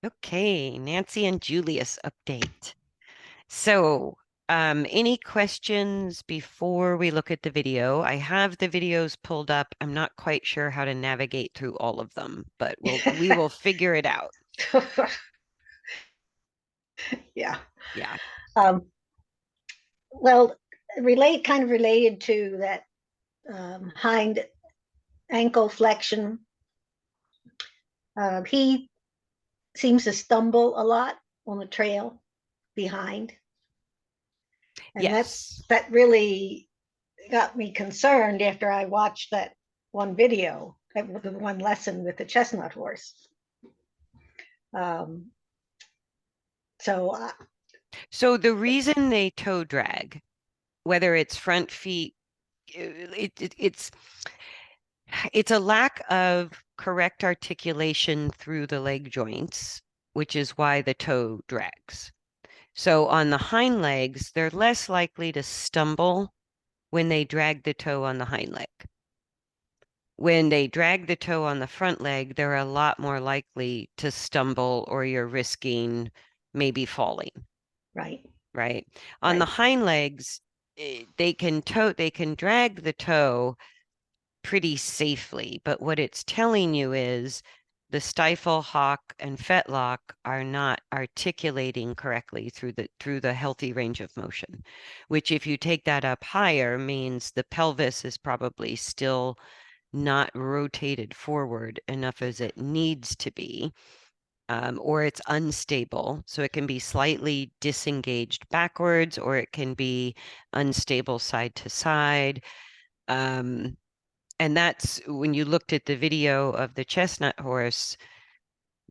Okay, Nancy and Julius update. So, any questions before we look at the video? I have the videos pulled up. I'm not quite sure how to navigate through all of them, but we will figure it out. Yeah. Yeah. Um, well, kind of related to that hind ankle flexion. He seems to stumble a lot on the trail behind, and Yes. that really got me concerned after I watched that one video, the one lesson with the chestnut horse. Um, so So the reason they toe drag, whether it's front feet, it's a lack of correct articulation through the leg joints, which is why the toe drags. So on the hind legs, they're less likely to stumble when they drag the toe on the hind leg. When they drag the toe on the front leg, they're a lot more likely to stumble or you're risking maybe falling, right, right? On the right. hind legs, they can drag the toe pretty safely, but what it's telling you is the stifle, hock, and fetlock are not articulating correctly through the healthy range of motion, which if you take that up higher means the pelvis is probably still not rotated forward enough as it needs to be. Or it's unstable. So it can be slightly disengaged backwards, or it can be unstable side to side. And that's when you looked at the video of the chestnut horse,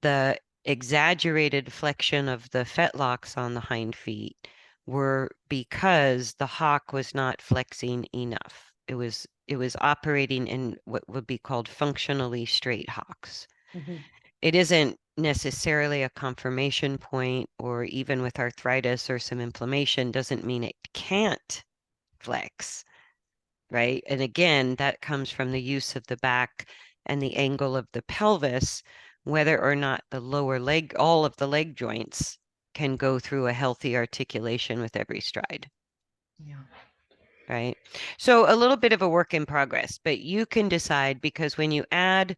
the exaggerated flexion of the fetlocks on the hind feet were because the hock was not flexing enough. It was operating in what would be called functionally straight hocks. Mm-hmm. It isn't necessarily a confirmation point, or even with arthritis or some inflammation, doesn't mean it can't flex, right? And again, that comes from the use of the back and the angle of the pelvis, whether or not the lower leg, all of the leg joints can go through a healthy articulation with every stride, Yeah. right? So a little bit of a work in progress, but you can decide because when you add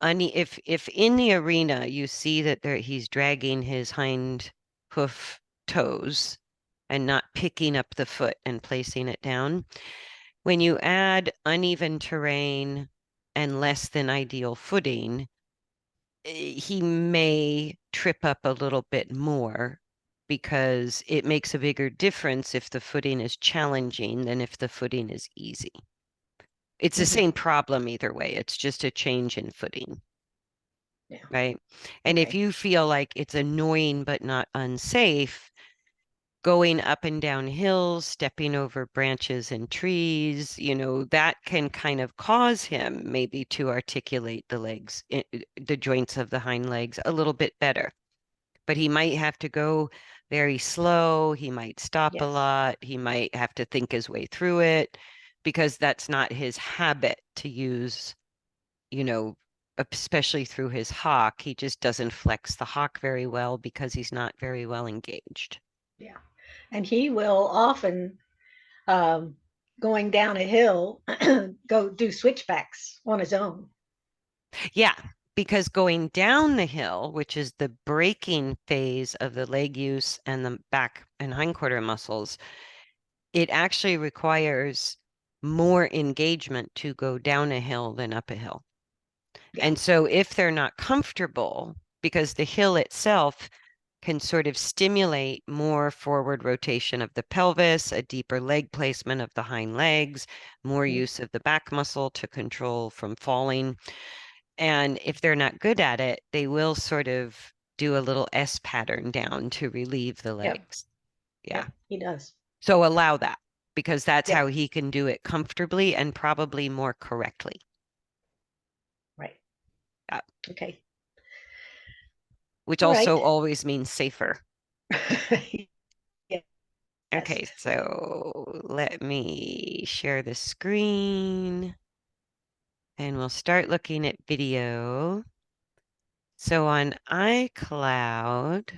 if in the arena you see that he's dragging his hind hoof toes and not picking up the foot and placing it down, when you add uneven terrain and less than ideal footing, he may trip up a little bit more because it makes a bigger difference if the footing is challenging than if the footing is easy. It's the Mm-hmm. same problem either way. It's just a change in footing, Yeah. right? And if Okay. you feel like it's annoying but not unsafe, going up and down hills, stepping over branches and trees, that can kind of cause him maybe to articulate the legs, the joints of the hind legs a little bit better. But he might have to go very slow. He might stop a Yes. lot. He might have to think his way through it because that's not his habit to use, you know, especially through his hock. He just doesn't flex the hock very well because he's not very well engaged. Yeah. And he will often, um, going down a hill, go do switchbacks on his own. Yeah, because going down the hill, which is the braking phase of the leg use and the back and hindquarter muscles, it actually requires more engagement to go down a hill than up a hill. Yeah. And so if they're not comfortable, because the hill itself can sort of stimulate more forward rotation of the pelvis, a deeper leg placement of the hind legs, more Mm-hmm. use of the back muscle to control from falling. And if they're not good at it, they will sort of do a little S pattern down to relieve the Yep. legs. Yeah. Yep. He does. So allow that because that's Yep. how he can do it comfortably and probably more correctly. Right. Yeah. Okay. Which All right. also always means safer. Yes. Okay, so let me share the screen and we'll start looking at video. So on iCloud,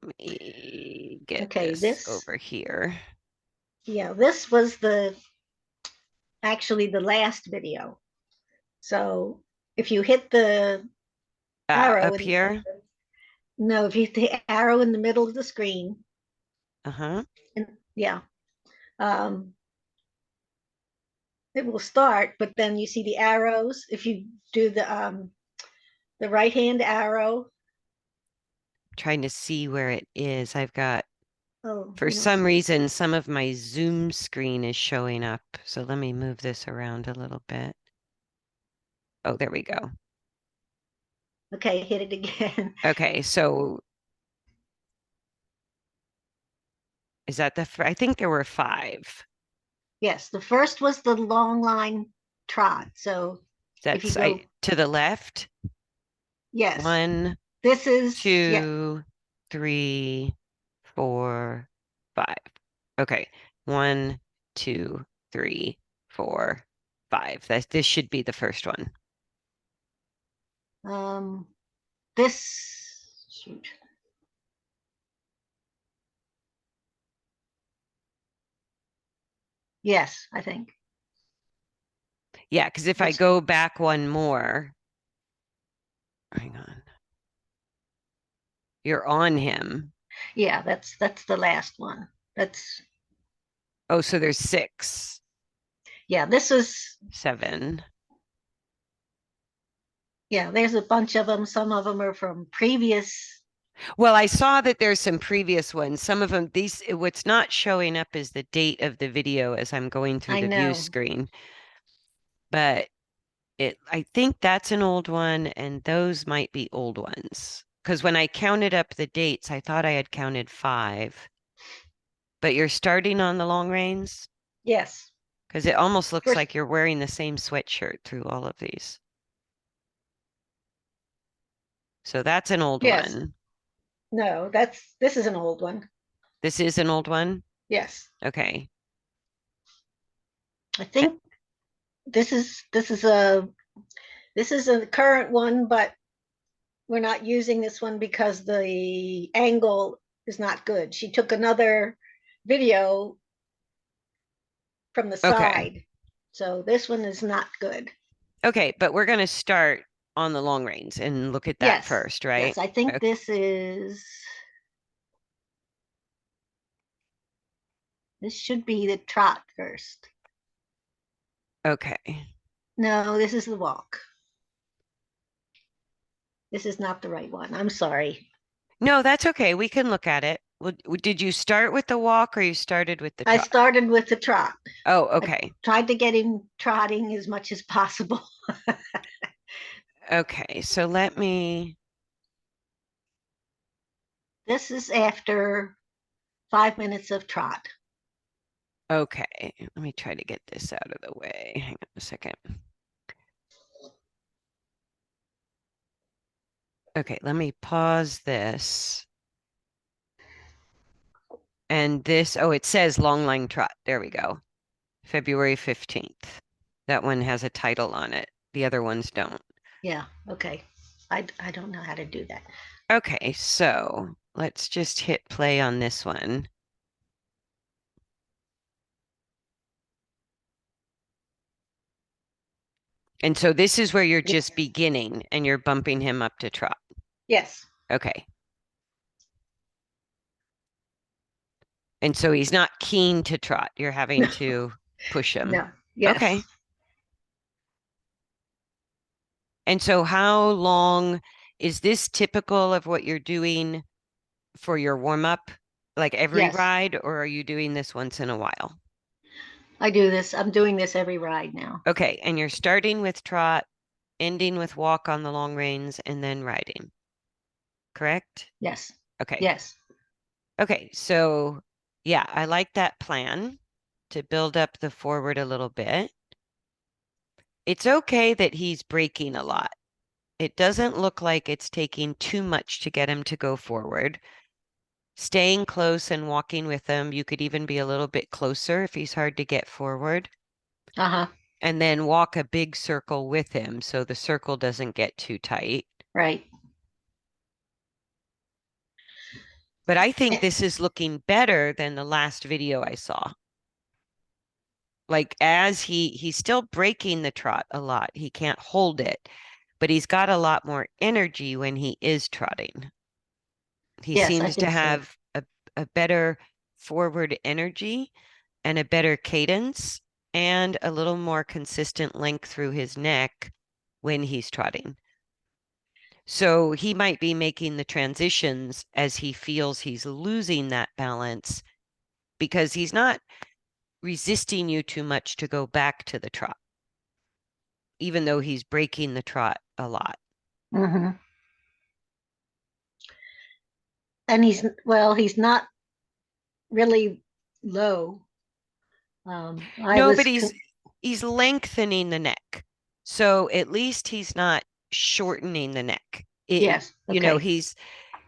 let me get Okay, this this, over here. yeah, this was actually the last video. So if you hit the arrow Up in, here. no, if you hit the arrow in the middle of the screen, Uh-huh. and yeah, um, it will start, but then you see the arrows. If you do the right hand arrow, Trying to see where it is. I've got, oh, for you don't some see it. reason, some of my Zoom screen is showing up. So let me move this around a little bit. Oh, there we go. Okay, hit it again. Okay, so is that I think there were five. Yes, the first was the long line trot. So if you That's go, to the left. yes, One, this is, yeah, 2, 3, 4, 5. Okay. 1, 2, 3, 4, 5. This should be the first one. um, this, shoot. Yes, I think. Yeah, because if I Which, go back one more, hang on, you're on him. yeah, that's the last one. That's Oh, so there's 6, yeah, this is 7. yeah, there's a bunch of them. Some of them are from previous. Well, I saw that there's some previous ones. Some of them, what's not showing up is the date of the video as I'm going through I the view know. screen. But I think that's an old one, and those might be old ones. Because when I counted up the dates, I thought I had counted 5. But you're starting on the long reins? Yes. Because it almost looks First, like you're wearing the same sweatshirt through all of these. So that's an old yes. one. No, this is an old one. This is an old one? Yes. Okay. I Uh, think this is a current one, but we're not using this one because the angle is not good. She took another video from the Okay. side. So this one is not good. Okay, but we're going to start on the long reins and look at that Yes. first, right? Yes, I think this should be the trot first. Okay. No, this is the walk. This is not the right one. I'm sorry. No, that's okay. We can look at it. Well, did you start with the walk or you started with the I trot? started with the trot. Oh, I okay. tried to get him trotting as much as possible. Okay, so let me, This is after 5 minutes of trot. okay, let me try to get this out of the way. Hang on a second. Okay, let me pause this. And this, oh, it says long line trot. There we go. February 15th. That one has a title on it. The other ones don't. Yeah, okay. I don't know how to do that. Okay, so let's just hit play on this one. And so this is where you're just Yes. beginning and you're bumping him up to trot. Yes. Okay. And so he's not keen to trot. You're having No, to push him. no. Yes. Okay. And so how long is this typical of what you're doing for your warm up? Like every Yes. ride, or are you doing this once in a while? I do this. I'm doing this every ride now. Okay. And you're starting with trot, ending with walk on the long reins, and then riding, correct? Yes. Okay. Yes. Okay. So yeah, I like that plan to build up the forward a little bit. It's okay that he's braking a lot. It doesn't look like it's taking too much to get him to go forward. Staying close and walking with him, you could even be a little bit closer if he's hard to get forward, Uh-huh. and then walk a big circle with him so the circle doesn't get too tight. Right. But I think this is looking better than the last video I saw. Like as he's still breaking the trot a lot. He can't hold it, but he's got a lot more energy when he is trotting. He Yes, I seems to think so. have a better forward energy and a better cadence and a little more consistent length through his neck when he's trotting. So he might be making the transitions as he feels he's losing that balance because he's not resisting you too much to go back to the trot, even though he's breaking the trot a lot. Hmm. And he's not really low. I No, was, but he's lengthening the neck. So at least he's not shortening the neck. yes, okay.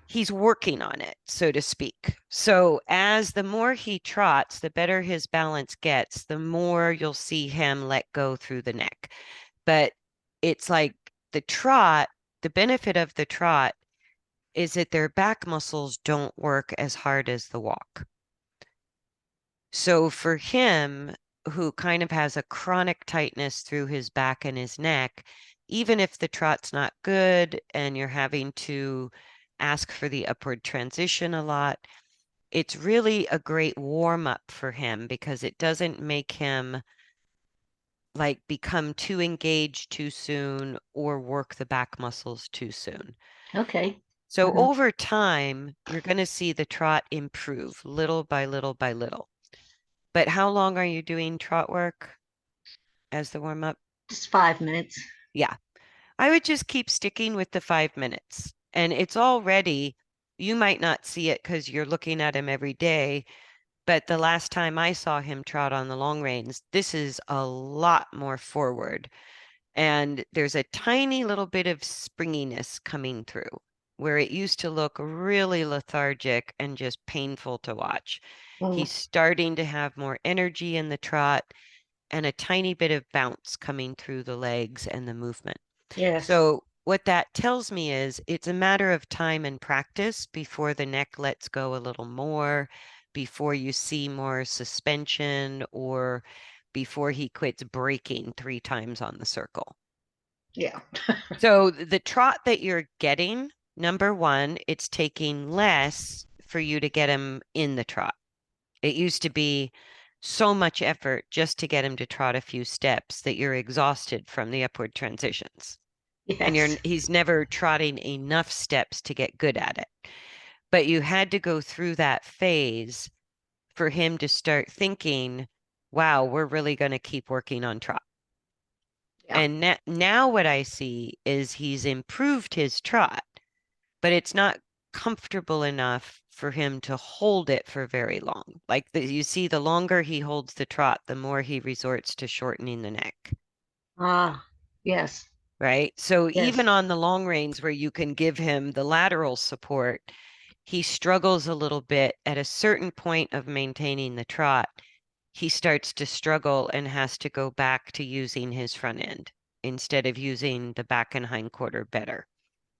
He's working on it, so to speak. So as the more he trots, the better his balance gets, the more you'll see him let go through the neck. But it's like the trot, the benefit of the trot is that their back muscles don't work as hard as the walk. So for him, who kind of has a chronic tightness through his back and his neck, even if the trot's not good and you're having to ask for the upward transition a lot, it's really a great warm up for him because it doesn't make him like become too engaged too soon or work the back muscles too soon. Okay. So Hmm. over time, you're going to see the trot improve little by little by little. But how long are you doing trot work as the warm up? Just 5 minutes. Yeah, I would just keep sticking with the 5 minutes. And it's already, you might not see it because you're looking at him every day, but the last time I saw him trot on the long reins, this is a lot more forward. And there's a tiny little bit of springiness coming through where it used to look really lethargic and just painful to watch. Mm, He's starting to have more energy in the trot and a tiny bit of bounce coming through the legs and the movement. yes. So, what that tells me is it's a matter of time and practice before the neck lets go a little more, before you see more suspension, or before he quits breaking 3 times on the circle. Yeah. So, the trot that you're getting, number one, it's taking less for you to get him in the trot. It used to be so much effort just to get him to trot a few steps that you're exhausted from the upward transitions. And Yes. he's never trotting enough steps to get good at it. But you had to go through that phase for him to start thinking, wow, we're really going to keep working on trot. Yeah. And now what I see is he's improved his trot, but it's not comfortable enough for him to hold it for very long. Like you see, the longer he holds the trot, the more he resorts to shortening the neck, Ah, yes. right? So even Yes. on the long reins where you can give him the lateral support, he struggles a little bit at a certain point of maintaining the trot. He starts to struggle and has to go back to using his front end instead of using the back and hind quarter better.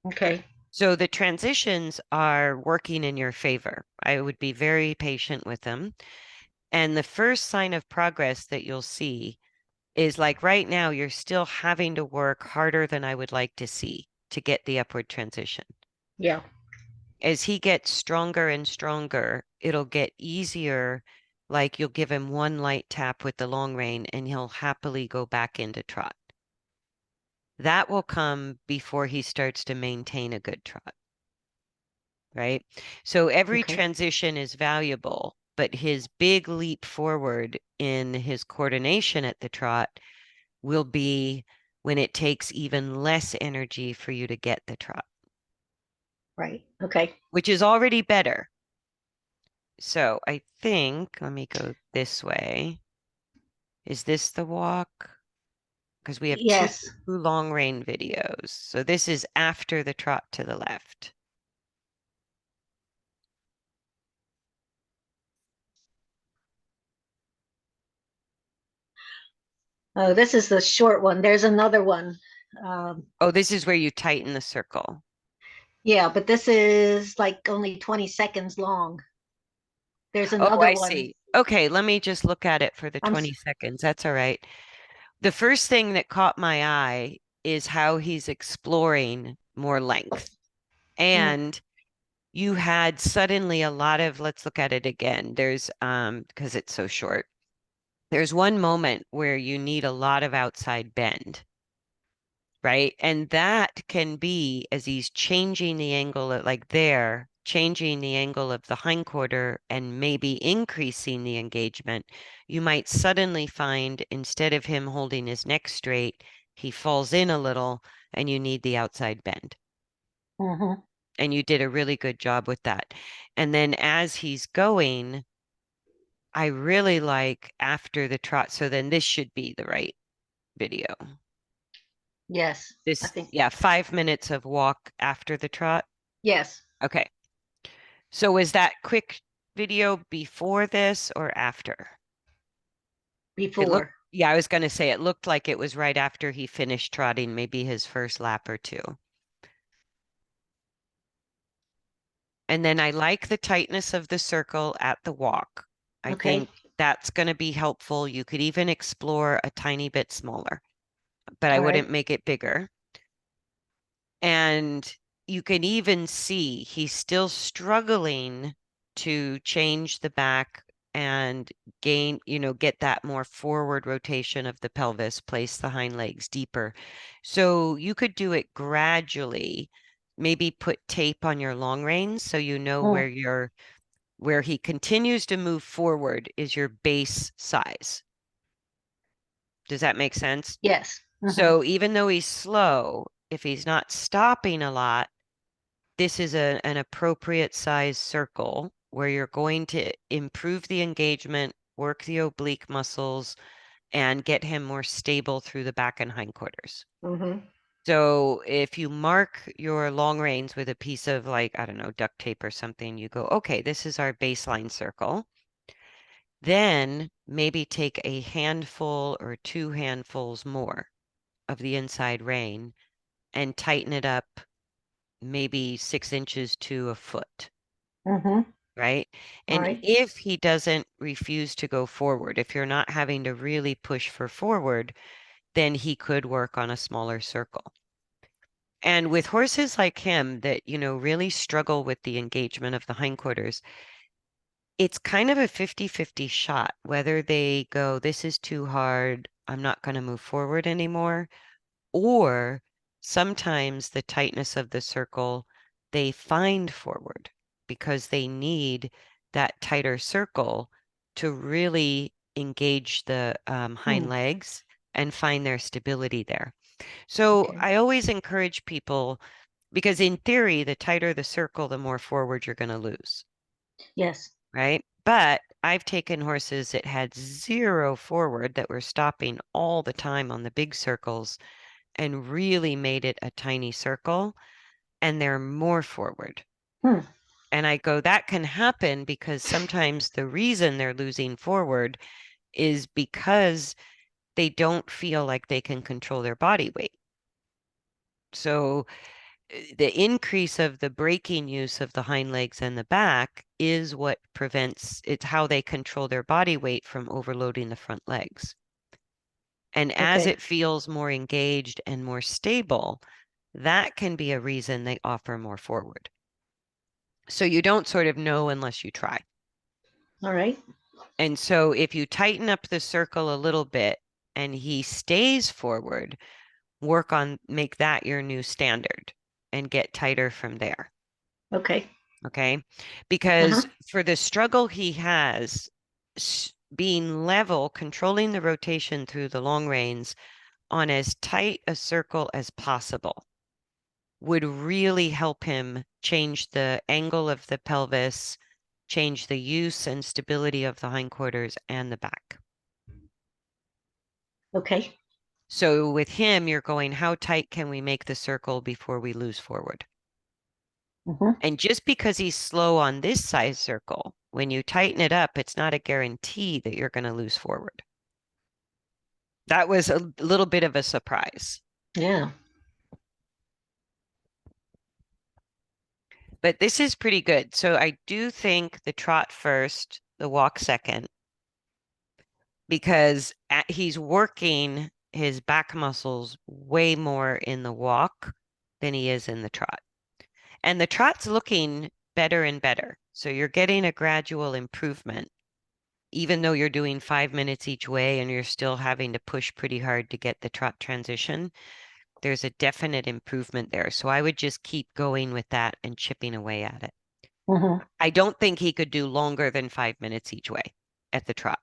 Okay. So the transitions are working in your favor. I would be very patient with them. And the first sign of progress that you'll see is like right now, you're still having to work harder than I would like to see to get the upward transition. Yeah. As he gets stronger and stronger, it'll get easier. Like you'll give him one light tap with the long rein and he'll happily go back into trot. That will come before he starts to maintain a good trot. Right? So every Okay. transition is valuable, but his big leap forward in his coordination at the trot will be when it takes even less energy for you to get the trot, Right. Okay. which is already better. So I think, let me go this way. Is this the walk? Because we have two Yes. long rein videos. So this is after the trot to the left. Oh, this is the short one. There's another one. Oh, this is where you tighten the circle. Yeah, but this is like only 20 seconds long. There's Oh, another I one. see. Okay, let me just look at it for the I'm 20 seconds. That's all right. The first thing that caught my eye is how he's exploring more length. mm, And you had suddenly a lot of, let's look at it again. There's because it's so short. There's one moment where you need a lot of outside bend, right? And that can be as he's changing the angle like there, changing the angle of the hindquarter and maybe increasing the engagement. You might suddenly find instead of him holding his neck straight, he falls in a little and you need the outside bend. mhm. And you did a really good job with that. And then as he's going, I really like after the trot. So then this should be the right video. Yes, I This, think yeah, 5 minutes of walk after the trot. yes, Okay. So was that quick video before this or after? It looked, before. yeah, I was going to say it looked like it was right after he finished trotting, maybe his first lap or two. And then I like the tightness of the circle at the walk. I Okay. think that's going to be helpful. You could even explore a tiny bit smaller, but I All wouldn't right. make it bigger. And you can even see he's still struggling to change the back and gain, get that more forward rotation of the pelvis, place the hind legs deeper. So you could do it gradually, maybe put tape on your long reins so you know Mm, where he continues to move forward is your base size. Does that make sense? yes. So even though he's slow, if he's not stopping a lot, this is an appropriate size circle where you're going to improve the engagement, work the oblique muscles, and get him more stable through the back and hindquarters. Mm-hmm. So if you mark your long reins with a piece of like, I don't know, duct tape or something, you go, okay, this is our baseline circle. Then maybe take a handful or two handfuls more of the inside rein and tighten it up maybe 6 inches to a foot. Mm-hmm. Right? All And right. if he doesn't refuse to go forward, if you're not having to really push for forward, then he could work on a smaller circle. And with horses like him that, really struggle with the engagement of the hindquarters, it's kind of a 50-50 shot whether they go, this is too hard, I'm not going to move forward anymore, or sometimes the tightness of the circle, they find forward because they need that tighter circle to really engage the hind Mm, legs and find their stability there. So okay. I always encourage people because in theory, the tighter the circle, the more forward you're going to lose, Yes. right? But I've taken horses that had zero forward that were stopping all the time on the big circles and really made it a tiny circle, and they're more forward. Hmm. And I go, that can happen because sometimes the reason they're losing forward is because they don't feel like they can control their body weight. So the increase of the braking use of the hind legs and the back is what prevents it's how they control their body weight from overloading the front legs. And as Okay. it feels more engaged and more stable, that can be a reason they offer more forward. So you don't sort of know unless you try. All right. And so if you tighten up the circle a little bit and he stays forward, make that your new standard and get tighter from there. Okay. Okay. Uh-huh. Because for the struggle he has, being level, controlling the rotation through the long reins on as tight a circle as possible would really help him change the angle of the pelvis, change the use and stability of the hindquarters and the back. Okay. So with him, you're going, how tight can we make the circle before we lose forward? Mm-hmm. And just because he's slow on this size circle, when you tighten it up, it's not a guarantee that you're going to lose forward. That was a little bit of a surprise. Yeah. But this is pretty good. So I do think the trot first, the walk second, because he's working his back muscles way more in the walk than he is in the trot. And the trot's looking better and better. So you're getting a gradual improvement, even though you're doing 5 minutes each way and you're still having to push pretty hard to get the trot transition. There's a definite improvement there. So I would just keep going with that and chipping away at it. Mhm. I don't think he could do longer than 5 minutes each way at the trot.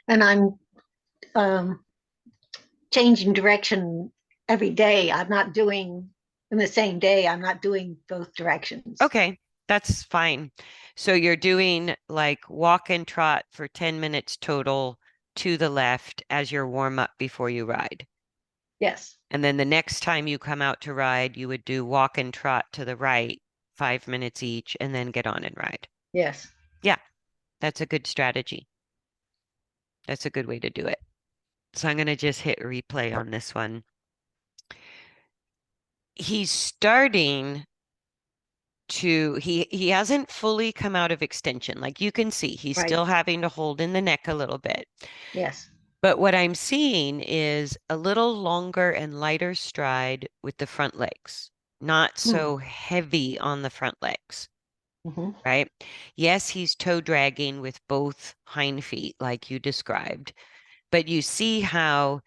And I'm um, changing direction every day. I'm not doing in the same day. I'm not doing both directions. Okay, that's fine. So you're doing like walk and trot for 10 minutes total to the left as your warm up before you ride. Yes, And then the next time you come out to ride, you would do walk and trot to the right, 5 minutes each, and then get on and ride. yes. Yeah, that's a good strategy. That's a good way to do it. So I'm going to just hit replay on this one. He's starting to he hasn't fully come out of extension. Like you can see, he's Right. still having to hold in the neck a little bit. Yes. But what I'm seeing is a little longer and lighter stride with the front legs, not Mm. so heavy on the front legs, Hmm. right? Yes, he's toe dragging with both hind feet, like you described, but you see how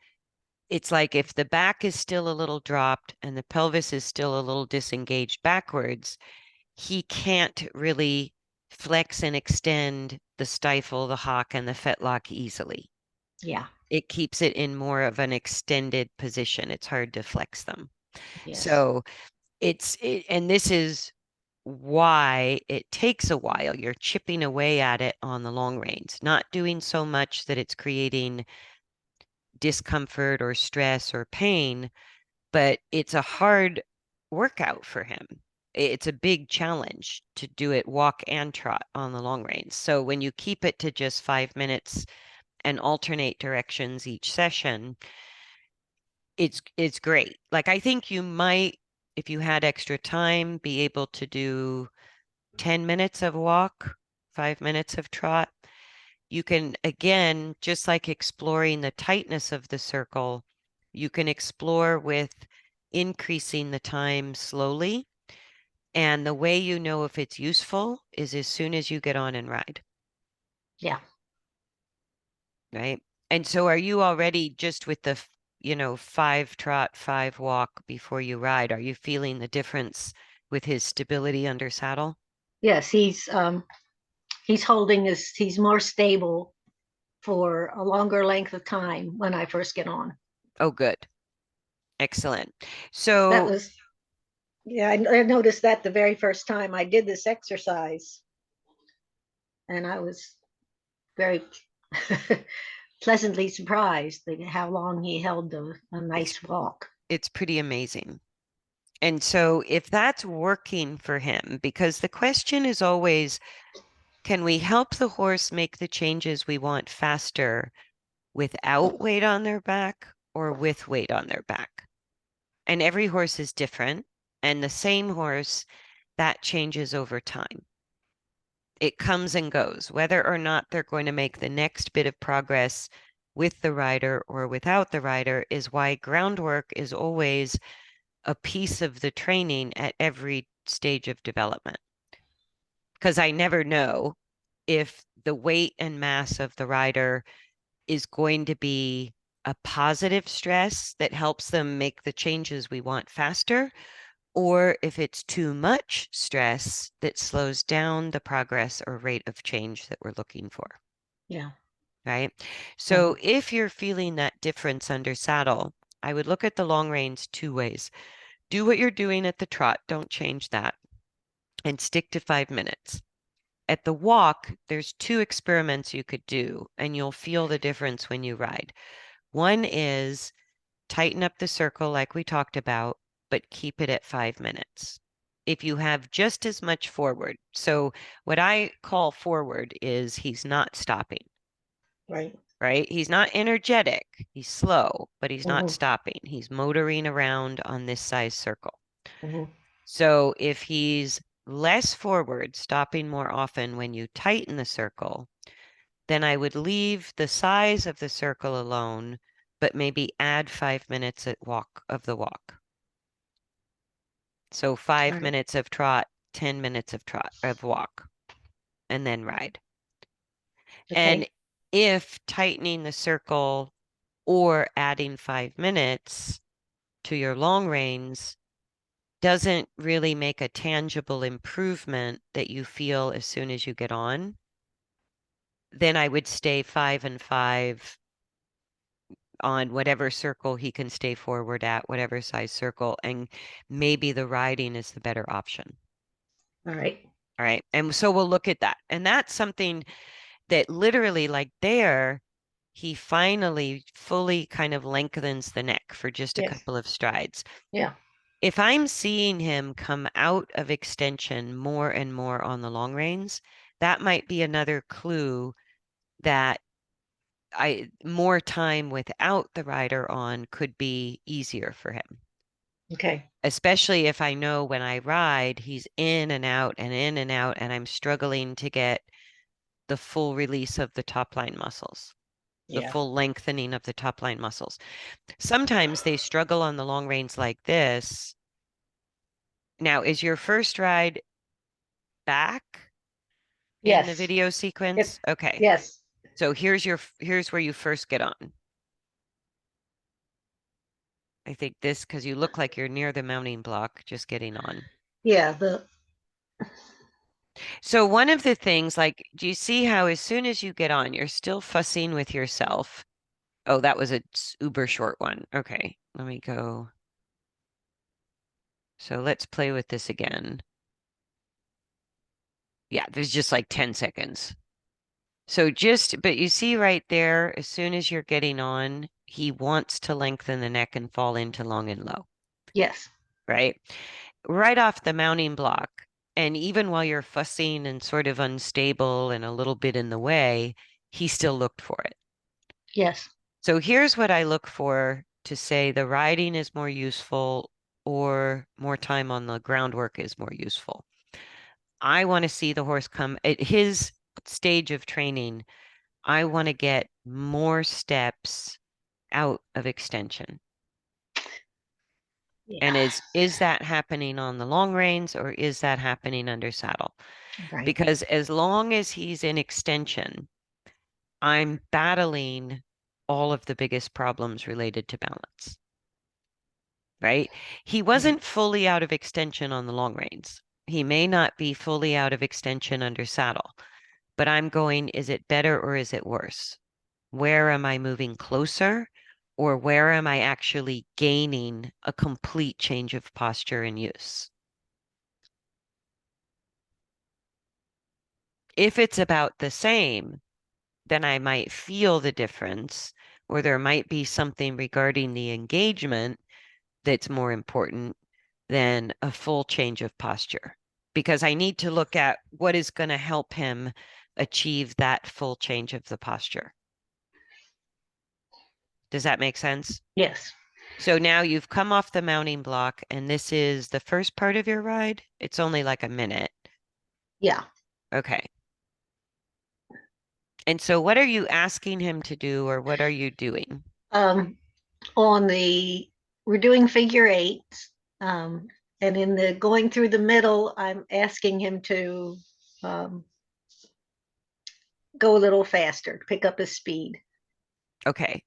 it's like if the back is still a little dropped and the pelvis is still a little disengaged backwards, he can't really flex and extend the stifle, the hock, and the fetlock easily. Yeah. It keeps it in more of an extended position. It's hard to flex them. Yes. So and this is why it takes a while. You're chipping away at it on the long reins, not doing so much that it's creating discomfort or stress or pain, but it's a hard workout for him. It's a big challenge to do it walk and trot on the long reins. So when you keep it to just 5 minutes and alternate directions each session, it's great. Like I think you might, if you had extra time, be able to do 10 minutes of walk, 5 minutes of trot. You can, again, just like exploring the tightness of the circle, you can explore with increasing the time slowly. And the way you know if it's useful is as soon as you get on and ride, Yeah. right? And so are you already just with the, 5 trot, 5 walk before you ride? Are you feeling the difference with his stability under saddle? Yes. He's holding his. He's more stable for a longer length of time when I first get on. Oh, good. Excellent. That So was Yeah. I noticed that the very first time I did this exercise, and I was very pleasantly surprised at how long he held a it's nice walk. it's pretty amazing. And so if that's working for him, because the question is always, can we help the horse make the changes we want faster without weight on their back or with weight on their back? And every horse is different. And the same horse, that changes over time. It comes and goes. Whether or not they're going to make the next bit of progress with the rider or without the rider is why groundwork is always a piece of the training at every stage of development. Because I never know if the weight and mass of the rider is going to be a positive stress that helps them make the changes we want faster, or if it's too much stress that slows down the progress or rate of change that we're looking for, Yeah. right? So Mhm. if you're feeling that difference under saddle, I would look at the long reins two ways. Do what you're doing at the trot, don't change that, and stick to 5 minutes. At the walk, there's two experiments you could do, and you'll feel the difference when you ride. One is tighten up the circle like we talked about, but keep it at 5 minutes. If you have just as much forward, so what I call forward is he's not stopping, Right. right? He's not energetic, he's slow, but he's not Hmm. stopping. He's motoring around on this size circle. Hmm. So if he's less forward, stopping more often when you tighten the circle, then I would leave the size of the circle alone, but maybe add 5 minutes at walk of the walk. So All five right. minutes of trot, 10 minutes of trot of walk, and then ride. And Okay. if tightening the circle or adding 5 minutes to your long reins doesn't really make a tangible improvement that you feel as soon as you get on, then I would stay 5 and 5 on whatever circle he can stay forward at, whatever size circle, and maybe the riding is the better option. All right. All right. And so we'll look at that. And that's something that literally, like there, he finally fully kind of lengthens the neck for just a Yes. couple of strides. Yeah. If I'm seeing him come out of extension more and more on the long reins, that might be another clue that more time without the rider on could be easier for him. Okay. Especially if I know when I ride, he's in and out and in and out, and I'm struggling to get the full release of the top line muscles, the Yeah. full lengthening of the top line muscles. Sometimes they struggle on the long reins like this. Now, is your first ride back in the Yes. video Yep. sequence? Okay. Yes. So here's where you first get on. I think this because you look like you're near the mounting block, just getting on. Yeah. The So one of the things, like, do you see how as soon as you get on, you're still fussing with yourself? Oh, that was a uber short one. Okay, let me go. So let's play with this again. Yeah, there's just like 10 seconds. So but you see right there, as soon as you're getting on, he wants to lengthen the neck and fall into long and low, yes. right? Right off the mounting block. And even while you're fussing and sort of unstable and a little bit in the way, he still looked for it. Yes. So here's what I look for to say the riding is more useful or more time on the groundwork is more useful. I want to see the horse come at his stage of training. I want to get more steps out of extension. Yeah. And is that happening on the long reins or is that happening under saddle? Right. Because as long as he's in extension, I'm battling all of the biggest problems related to balance, right? He Right. wasn't fully out of extension on the long reins. He may not be fully out of extension under saddle, but I'm going, is it better or is it worse? Where am I moving closer? Or where am I actually gaining a complete change of posture and use? If it's about the same, then I might feel the difference, or there might be something regarding the engagement that's more important than a full change of posture. Because I need to look at what is going to help him achieve that full change of the posture. Does that make sense? Yes. So now you've come off the mounting block, and this is the first part of your ride. It's only like a minute. Yeah. Okay. And so what are you asking him to do, or what are you doing? Um, on the we're doing figure eights. And in the going through the middle, I'm asking him to um, go a little faster, pick up his speed. Okay.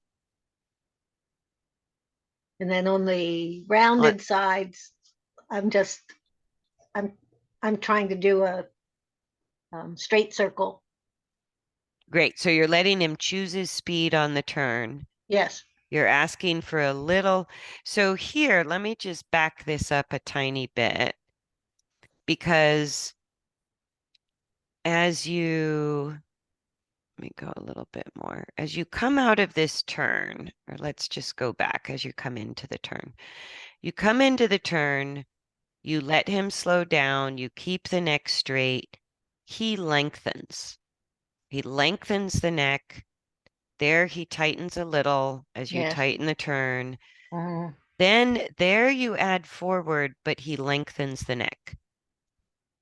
And then on the On, rounded sides, I'm just I'm I'm trying to do a straight circle. great. So you're letting him choose his speed on the turn. Yes. You're asking for a little. So here, let me just back this up a tiny bit because as you, let me go a little bit more. As you come out of this turn, or let's just go back as you come into the turn. You come into the turn, you let him slow down, you keep the neck straight. He lengthens. He lengthens the neck. There he tightens a little as you Yes. tighten the turn. Mhm. Then there you add forward, but he lengthens the neck.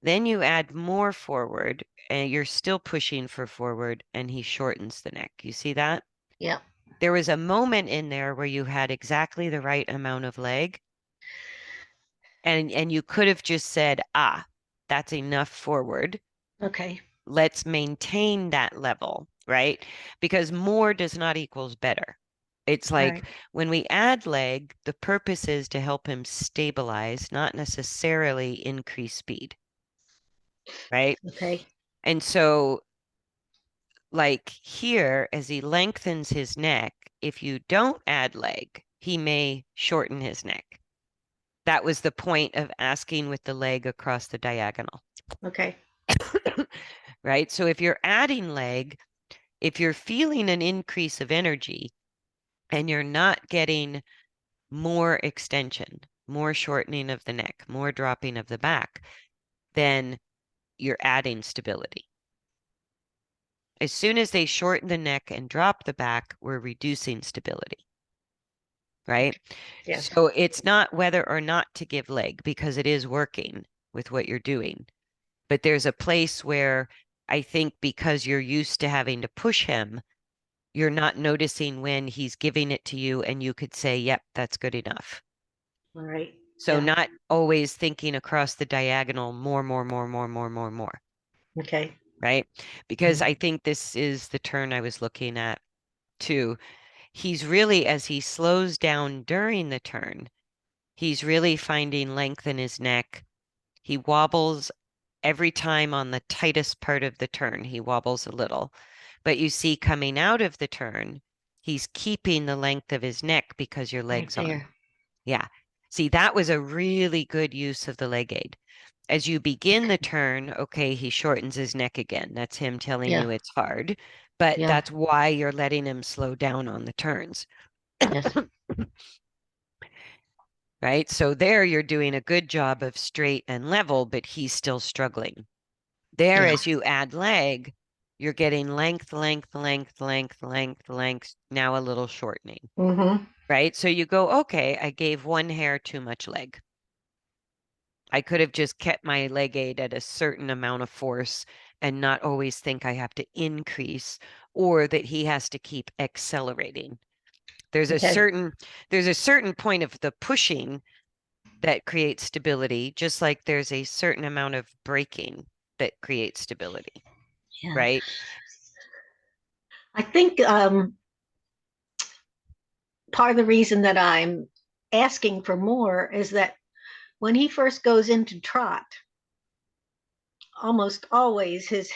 Then you add more forward, and you're still pushing for forward, and he shortens the neck. You see that? Yeah. There was a moment in there where you had exactly the right amount of leg, and you could have just said, ah, that's enough forward. Okay. Let's maintain that level, right? Because more does not equals better. It's All like right. when we add leg, the purpose is to help him stabilize, not necessarily increase speed, right? Okay. And so, like here, as he lengthens his neck, if you don't add leg, he may shorten his neck. That was the point of asking with the leg across the diagonal, Okay. right? So if you're adding leg, if you're feeling an increase of energy and you're not getting more extension, more shortening of the neck, more dropping of the back, then you're adding stability. As soon as they shorten the neck and drop the back, we're reducing stability, right? Yes. So it's not whether or not to give leg because it is working with what you're doing. But there's a place where I think because you're used to having to push him, you're not noticing when he's giving it to you and you could say, yep, that's good enough. All right. So Yeah. not always thinking across the diagonal more, more, more, more, more, more, more, Okay. right? Because Mhm. I think this is the turn I was looking at too. He's really, as he slows down during the turn, he's really finding length in his neck. He wobbles every time on the tightest part of the turn. He wobbles a little. But you see, coming out of the turn, he's keeping the length of his neck because your Right leg's on. there. Yeah. See, that was a really good use of the leg aid. As you begin the turn, okay, he shortens his neck again. That's him telling Yeah. you it's hard, but Yeah. that's why you're letting him slow down on the turns, Yes. right? So there you're doing a good job of straight and level, but he's still struggling. There, Yeah. as you add leg, you're getting length, length, length, length, length, length, now a little shortening, Mm-hmm. right? So you go, okay, I gave one hair too much leg. I could have just kept my leg aid at a certain amount of force and not always think I have to increase or that he has to keep accelerating. There's a Okay. certain there's a certain point of the pushing that creates stability, just like there's a certain amount of braking that creates stability, Yeah. right? I think part of the reason that I'm asking for more is that when he first goes into trot, almost always his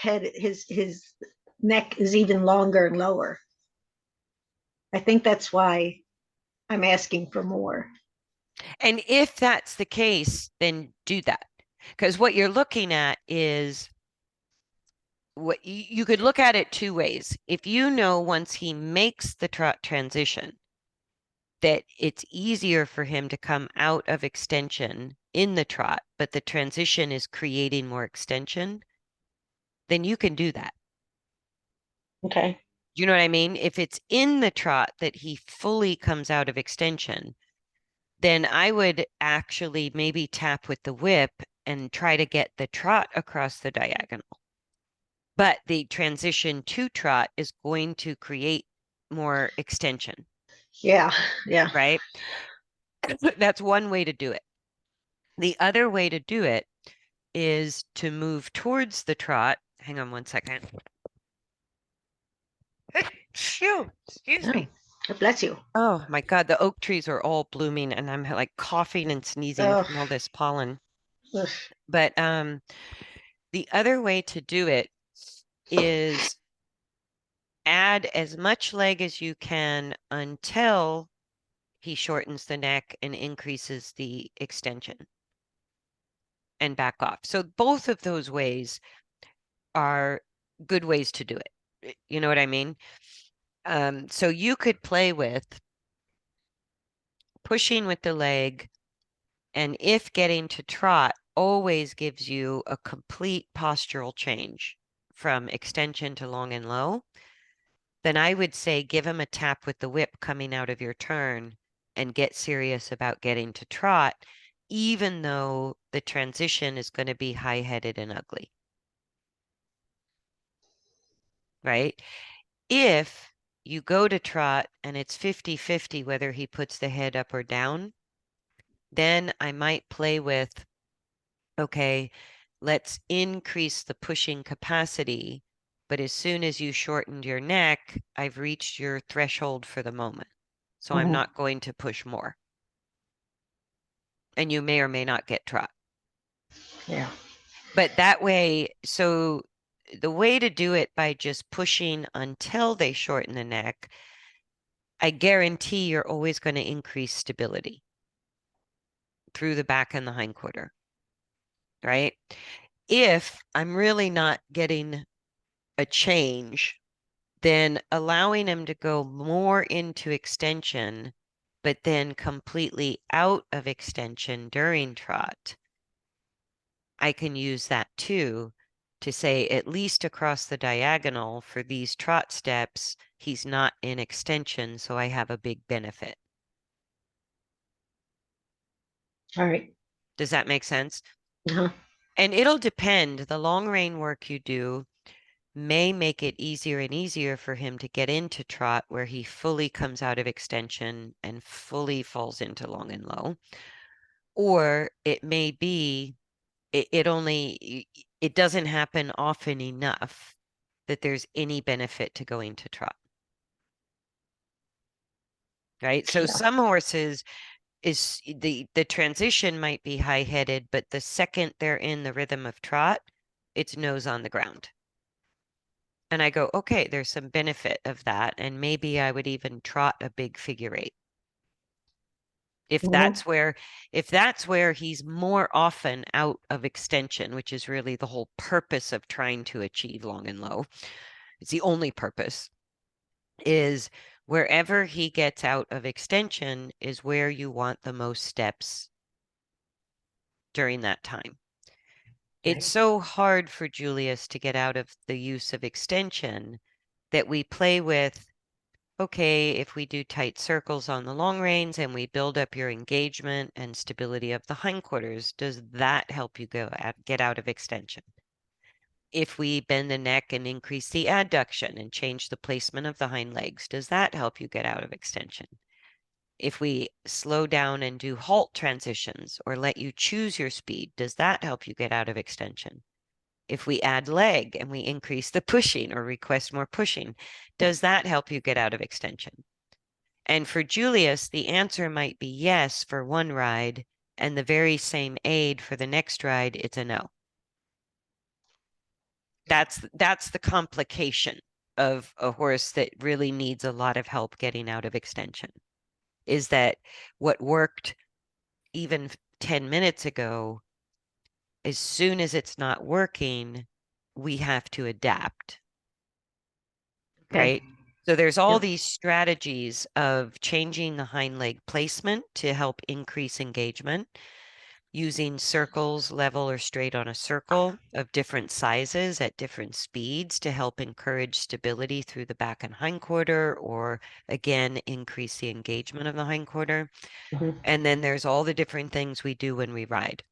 neck is even longer and lower. I think that's why I'm asking for more. And if that's the case, then do that. Because what you're looking at is what you could look at it two ways. If you know once he makes the trot transition that it's easier for him to come out of extension in the trot, but the transition is creating more extension, then you can do that. Okay. Do you know what I mean? If it's in the trot that he fully comes out of extension, then I would actually maybe tap with the whip and try to get the trot across the diagonal. But the transition to trot is going to create more extension, Yeah. Yeah. right? That's one way to do it. The other way to do it is to move towards the trot. Hang on one second. Phew, excuse Oh, me. God bless you. Oh my God, the oak trees are all blooming and I'm like coughing and sneezing Oh, from all this pollen. ugh. But the other way to do it is add as much leg as you can until he shortens the neck and increases the extension and back off. So both of those ways are good ways to do it. You know what I mean? So you could play with pushing with the leg, and if getting to trot always gives you a complete postural change from extension to long and low, then I would say give him a tap with the whip coming out of your turn and get serious about getting to trot, even though the transition is going to be high-headed and ugly, right? If you go to trot and it's 50-50 whether he puts the head up or down, then I might play with, okay, let's increase the pushing capacity, but as soon as you shortened your neck, I've reached your threshold for the moment. So I'm Mhm. not going to push more. And you may or may not get trot. Yeah. But that way, so the way to do it by just pushing until they shorten the neck, I guarantee you're always going to increase stability through the back and the hindquarter, right? If I'm really not getting a change, then allowing him to go more into extension, but then completely out of extension during trot, I can use that too to say, at least across the diagonal for these trot steps, he's not in extension, so I have a big benefit. All right. Does that make sense? Uh-huh. And it'll depend. The long rein work you do may make it easier and easier for him to get into trot where he fully comes out of extension and fully falls into long and low. Or it may be it doesn't happen often enough that there's any benefit to going to trot, right? So Yeah. some horses is the transition might be high-headed, but the second they're in the rhythm of trot, it's nose on the ground. And I go, okay, there's some benefit of that, and maybe I would even trot a big figure eight. If Mhm. that's where if that's where he's more often out of extension, which is really the whole purpose of trying to achieve long and low. It's the only purpose, is wherever he gets out of extension is where you want the most steps during that time. It's Right. so hard for Julius to get out of the use of extension that we play with, okay, if we do tight circles on the long reins and we build up your engagement and stability of the hindquarters, does that help you get out of extension? If we bend the neck and increase the adduction and change the placement of the hind legs, does that help you get out of extension? If we slow down and do halt transitions or let you choose your speed, does that help you get out of extension? If we add leg and we increase the pushing or request more pushing, does that help you get out of extension? And for Julius, the answer might be yes for one ride, and the very same aid for the next ride, it's a no. That's the complication of a horse that really needs a lot of help getting out of extension, is that what worked even 10 minutes ago, as soon as it's not working, we have to adapt, Okay. right? So there's all Yep. these strategies of changing the hind leg placement to help increase engagement, using circles, level or straight on a circle of different sizes at different speeds to help encourage stability through the back and hindquarter, or again, increase the engagement of the hindquarter. Mhm. And then there's all the different things we do when we ride.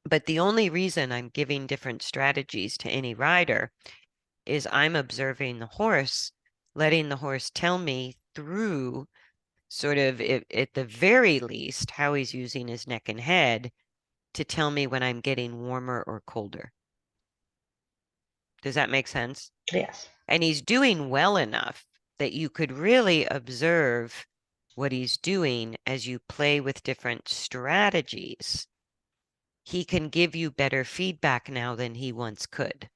But the only reason I'm giving different strategies to any rider is I'm observing the horse, letting the horse tell me through sort of, at the very least, how he's using his neck and head to tell me when I'm getting warmer or colder. Does that make sense? Yes. And he's doing well enough that you could really observe what he's doing as you play with different strategies. He can give you better feedback now than he once could,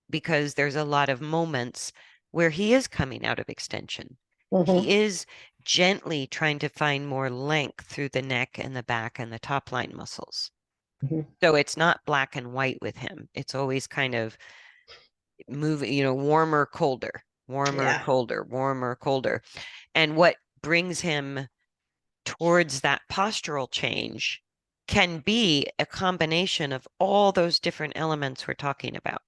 because there's a lot of moments where he is coming out of extension. Mhm. He is gently trying to find more length through the neck and the back and the top line muscles. Mhm. So it's not black and white with him. It's always kind of moving, warmer, colder, warmer, Yeah. colder, warmer, colder. And what brings him towards that postural change can be a combination of all those different elements we're talking about.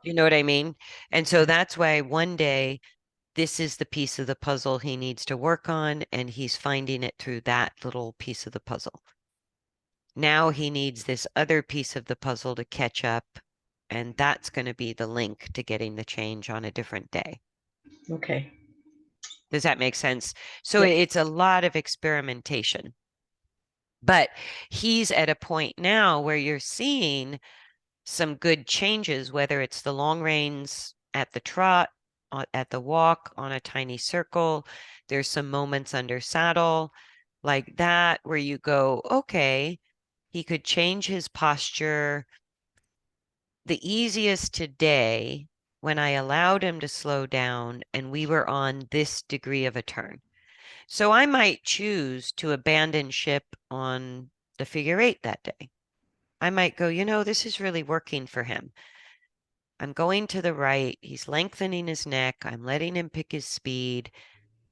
You know what I mean? And so that's why one day this is the piece of the puzzle he needs to work on, and he's finding it through that little piece of the puzzle. Now he needs this other piece of the puzzle to catch up, and that's going to be the link to getting the change on a different day. Okay. Does that make sense? So Yep. it's a lot of experimentation. But he's at a point now where you're seeing some good changes, whether it's the long reins at the trot, at the walk, on a tiny circle. There's some moments under saddle like that where you go, okay, he could change his posture. The easiest today when I allowed him to slow down and we were on this degree of a turn. So I might choose to abandon ship on the figure eight that day. I might go, this is really working for him. I'm going to the right. He's lengthening his neck. I'm letting him pick his speed.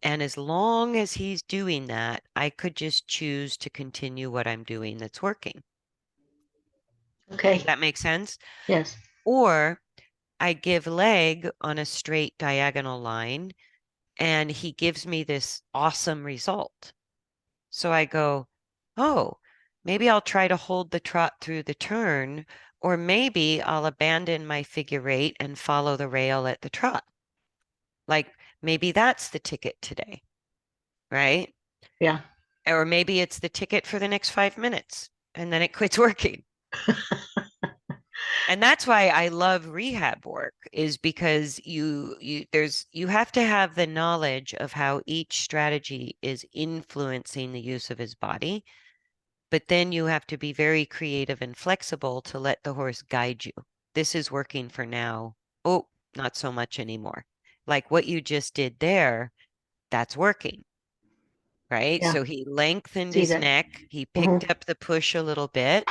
And as long as he's doing that, I could just choose to continue what I'm doing that's working. Does Okay. that make sense? Yes. Or I give leg on a straight diagonal line and he gives me this awesome result. So I go, oh, maybe I'll try to hold the trot through the turn, or maybe I'll abandon my figure eight and follow the rail at the trot. Like maybe that's the ticket today, right? Yeah. Or maybe it's the ticket for the next 5 minutes and then it quits working. And that's why I love rehab work is because you have to have the knowledge of how each strategy is influencing the use of his body, but then you have to be very creative and flexible to let the horse guide you. This is working for now. Oh, not so much anymore. Like what you just did there, that's working, right? Yeah. So he lengthened See his that. neck, he Mm-hmm. picked up the push a little bit,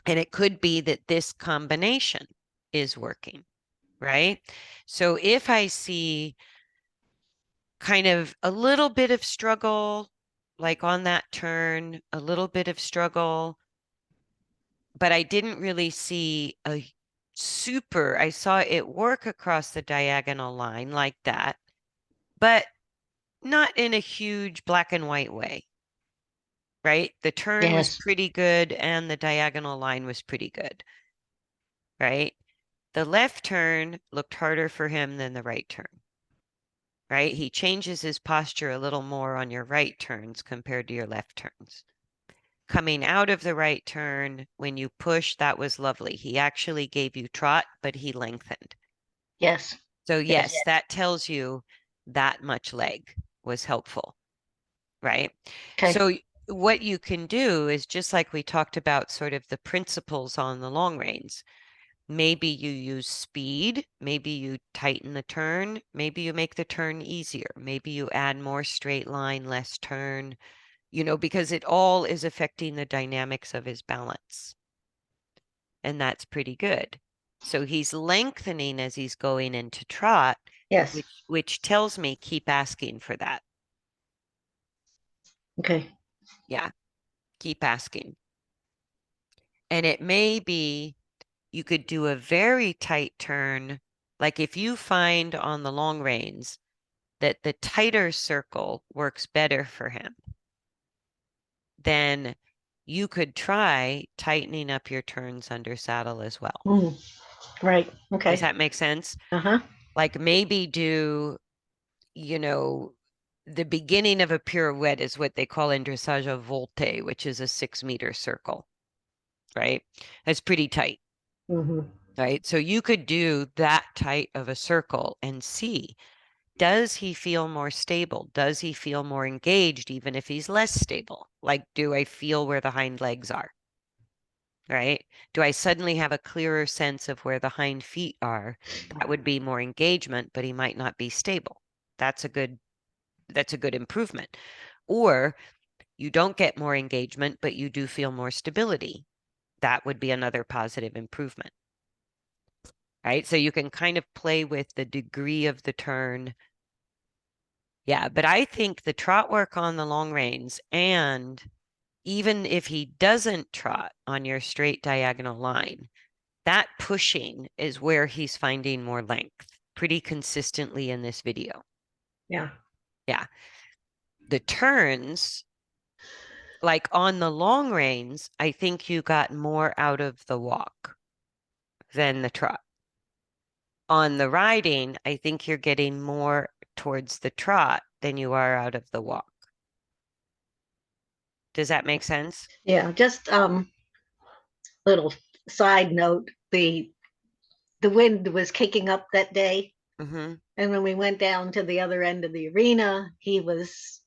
and it could be that this combination is working, right? So if I see kind of a little bit of struggle, like on that turn, a little bit of struggle, but I didn't really see I saw it work across the diagonal line like that, but not in a huge black and white way, right? The turn was Yes. pretty good and the diagonal line was pretty good, right? The left turn looked harder for him than the right turn, right? He changes his posture a little more on your right turns compared to your left turns. Coming out of the right turn, when you push, that was lovely. He actually gave you trot, but he lengthened. Yes. So Yes. yes, that tells you that much leg was helpful, right? Okay. So what you can do is just like we talked about sort of the principles on the long reins. Maybe you use speed, maybe you tighten the turn, maybe you make the turn easier, maybe you add more straight line, less turn, because it all is affecting the dynamics of his balance. And that's pretty good. So he's lengthening as he's going into trot, Yes. which tells me keep asking for that. Okay. Yeah, keep asking. And it may be you could do a very tight turn. Like if you find on the long reins that the tighter circle works better for him, then you could try tightening up your turns under saddle as well. Mm. Right. Does Okay. that make sense? Uh-huh. Like maybe do, you know, the beginning of a pirouette is what they call in dressage a volte, which is a 6 meter circle, right? That's pretty tight, Mm-hmm. right? So you could do that tight of a circle and see, does he feel more stable? Does he feel more engaged, even if he's less stable? Like, do I feel where the hind legs are, right? Do I suddenly have a clearer sense of where the hind feet are? That would be more engagement, but he might not be stable. That's a good improvement. Or you don't get more engagement, but you do feel more stability. That would be another positive improvement, right? So you can kind of play with the degree of the turn. Yeah, but I think the trot work on the long reins, and even if he doesn't trot on your straight diagonal line, that pushing is where he's finding more length. pretty consistently in this video. Yeah. Yeah. The turns, like on the long reins, I think you got more out of the walk than the trot. On the riding, I think you're getting more towards the trot than you are out of the walk. Does that make sense? Yeah. Just little side note, the wind was kicking up that day. Mm-hmm. And when we went down to the other end of the arena, he was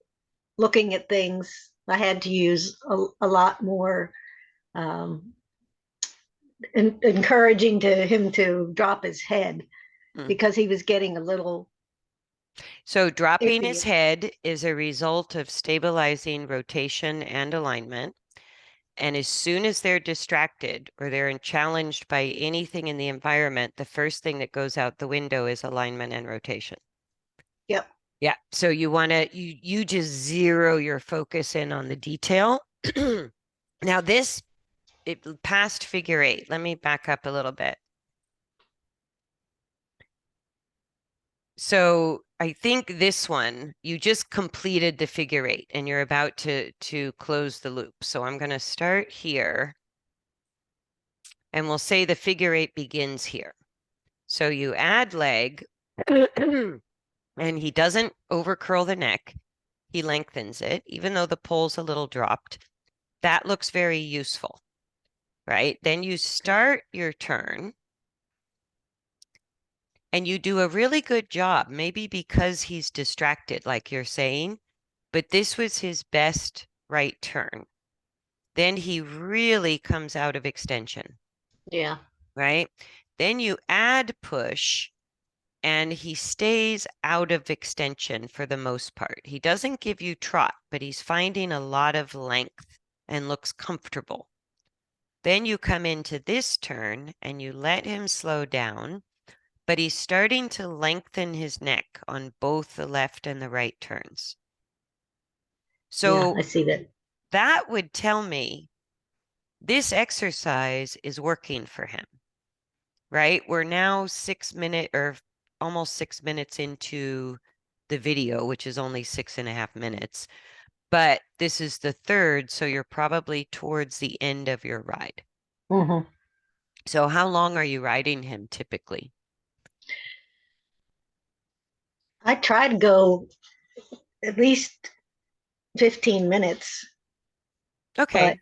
looking at things. I had to use a lot more um, encouraging to him to drop his head Mm. because he was getting a little So dropping his iffy. head is a result of stabilizing rotation and alignment. And as soon as they're distracted or they're challenged by anything in the environment, the first thing that goes out the window is alignment and rotation. Yep. Yeah. So you want to you just zero your focus in on the detail. Now this past figure eight. Let me back up a little bit. So I think this one, you just completed the figure eight and you're about to close the loop. So I'm going to start here and we'll say the figure eight begins here. So you add leg and he doesn't over curl the neck. He lengthens it, even though the pole's a little dropped. That looks very useful, right? Then you start your turn and you do a really good job, maybe because he's distracted, like you're saying, but this was his best right turn. Then he really comes out of extension, Yeah. right? Then you add push and he stays out of extension for the most part. He doesn't give you trot, but he's finding a lot of length and looks comfortable. Then you come into this turn and you let him slow down, but he's starting to lengthen his neck on both the left and the right turns. Yeah. I So see that. that would tell me this exercise is working for him, right? We're now 6 minute or almost 6 minutes into the video, which is only 6.5 minutes, but this is the third, so you're probably towards the end of your ride. Mm-hmm. So how long are you riding him typically? I try to go at least 15 minutes, but Okay.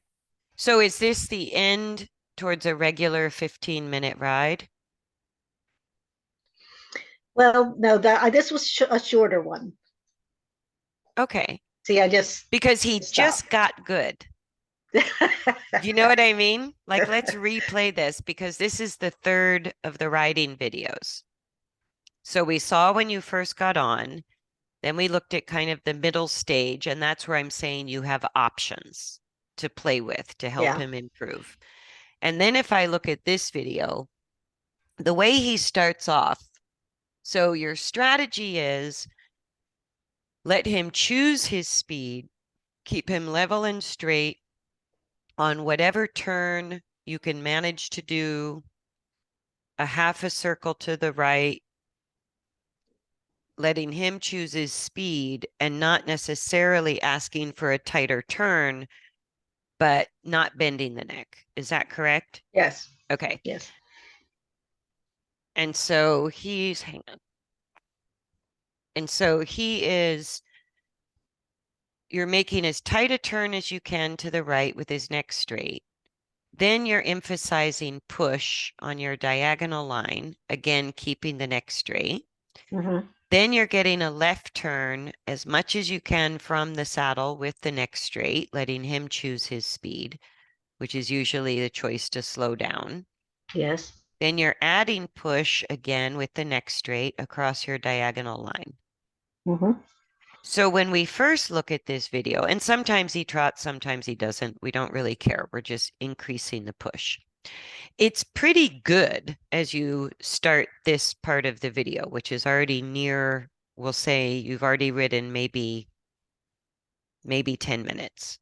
So is this the end towards a regular 15-minute ride? well, no, that this was a shorter one. Okay. See, I just Because he just stopped. got good. Do you know what I mean? Like, let's replay this because this is the third of the riding videos. So we saw when you first got on, then we looked at kind of the middle stage, and that's where I'm saying you have options to play with to help Yeah. him improve. And then if I look at this video, the way he starts off, so your strategy is let him choose his speed, keep him level and straight on whatever turn you can manage to do a half a circle to the right, letting him choose his speed and not necessarily asking for a tighter turn, but not bending the neck. Is that correct? Yes. Okay. Yes. And so hang on. And so you're making as tight a turn as you can to the right with his neck straight. Then you're emphasizing push on your diagonal line, again, keeping the neck straight. Mm-hmm. Then you're getting a left turn as much as you can from the saddle with the neck straight, letting him choose his speed, which is usually the choice to slow down. Yes. Then you're adding push again with the neck straight across your diagonal line. Mm-hmm. So when we first look at this video, and sometimes he trots, sometimes he doesn't, we don't really care. We're just increasing the push. It's pretty good as you start this part of the video, which is already near, we'll say you've already ridden maybe 10 minutes.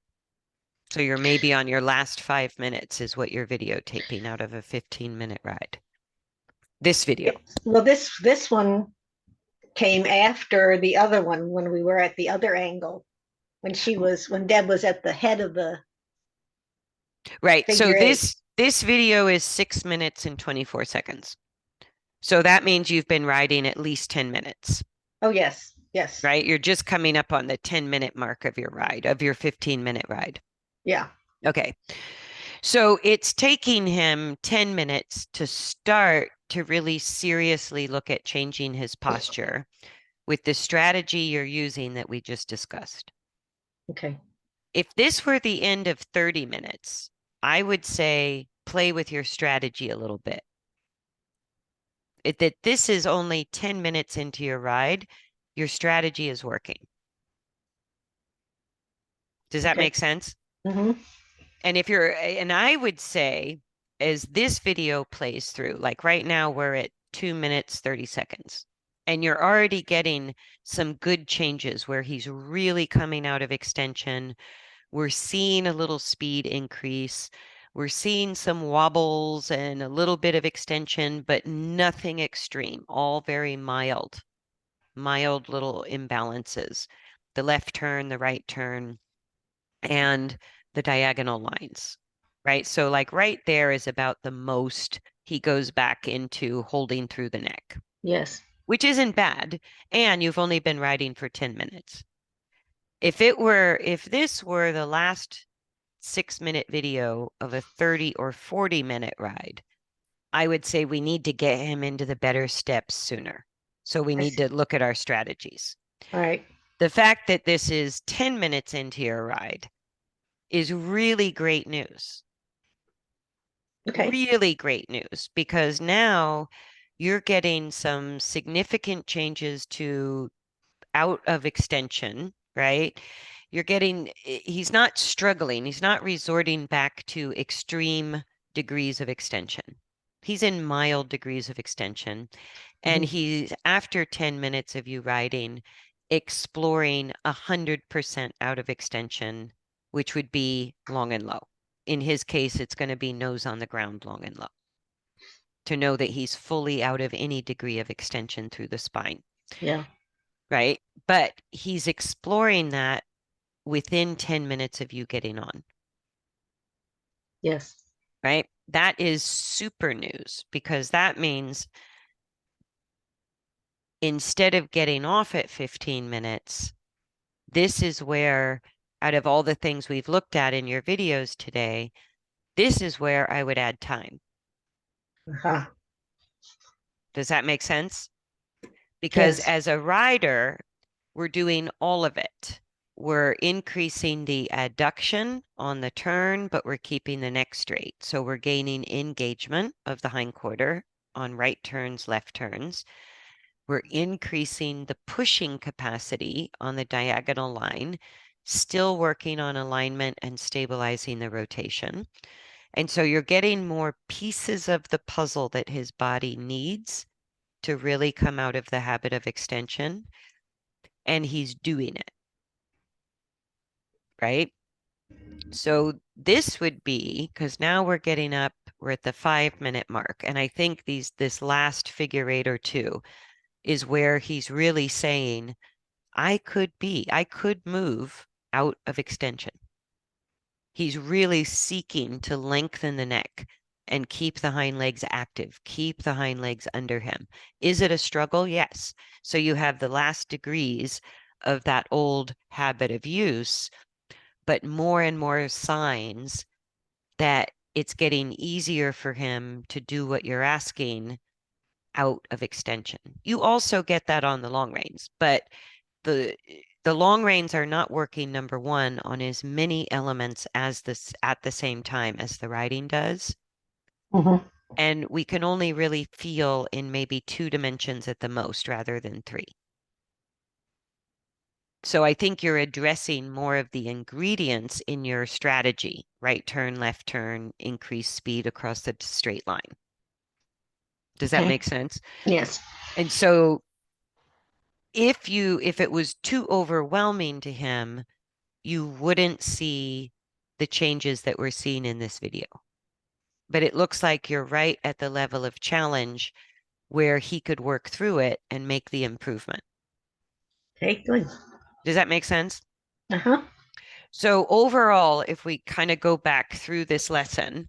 So you're maybe on your last 5 minutes is what you're videotaping out of a 15-minute ride. This video. Well, this one came after the other one when we were at the other angle, when Deb was at the head of the Right. So figure eight. this video is 6 minutes and 24 seconds. So that means you've been riding at least 10 minutes, Oh, yes, yes. right? You're just coming up on the 10-minute mark of your ride, of your 15-minute ride. Yeah. Okay. So it's taking him 10 minutes to start to really seriously look at changing his posture with the strategy you're using that we just discussed. Okay. If this were the end of 30 minutes, I would say play with your strategy a little bit. That this is only 10 minutes into your ride, your strategy is working. Does that Okay. make sense? Mm-hmm. And I would say, as this video plays through, like right now, we're at 2 minutes, 30 seconds, and you're already getting some good changes where he's really coming out of extension. We're seeing a little speed increase. We're seeing some wobbles and a little bit of extension, but nothing extreme, all very mild, mild little imbalances. The left turn, the right turn, and the diagonal lines, right? So, like, right there is about the most he goes back into holding through the neck, Yes. which isn't bad. And you've only been riding for 10 minutes. If this were the last 6-minute video of a 30 or 40-minute ride, I would say we need to get him into the better steps sooner. So we I need see. to look at our strategies. All right. The fact that this is 10 minutes into your ride is really great news. Okay. Really great news because now you're getting some significant changes to out of extension, right? He's not struggling. He's not resorting back to extreme degrees of extension. He's in mild degrees of extension. And Mm-hmm. he's, after 10 minutes of you riding, exploring 100% out of extension, which would be long and low. In his case, it's going to be nose on the ground, long and low, to know that he's fully out of any degree of extension through the spine, Yeah. right? But he's exploring that within 10 minutes of you getting on, Yes. right? That is super news because that means instead of getting off at 15 minutes, this is where, out of all the things we've looked at in your videos today, this is where I would add time. Uh-huh. Does that make sense? Because Yes. as a rider, we're doing all of it. We're increasing the adduction on the turn, but we're keeping the neck straight. So we're gaining engagement of the hindquarter on right turns, left turns. We're increasing the pushing capacity on the diagonal line, still working on alignment and stabilizing the rotation. And so you're getting more pieces of the puzzle that his body needs to really come out of the habit of extension, and he's doing it, right? So this would be, because now we're at the 5-minute mark, and I think this last figure eight or two is where he's really saying, I could move out of extension. He's really seeking to lengthen the neck and keep the hind legs active, keep the hind legs under him. Is it a struggle? Yes. So you have the last degrees of that old habit of use, but more and more signs that it's getting easier for him to do what you're asking out of extension. You also get that on the long reins, but the the long reins are not working, number one, on as many elements as this at the same time as the riding does. Mm-hmm. And we can only really feel in maybe 2 dimensions at the most rather than 3. So I think you're addressing more of the ingredients in your strategy, right turn, left turn, increase speed across the straight line. Does that Okay. make sense? Yes. And so if it was too overwhelming to him, you wouldn't see the changes that we're seeing in this video. But it looks like you're right at the level of challenge where he could work through it and make the improvement. Okay, good. Does that make sense? Uh-huh. So overall, if we kind of go back through this lesson,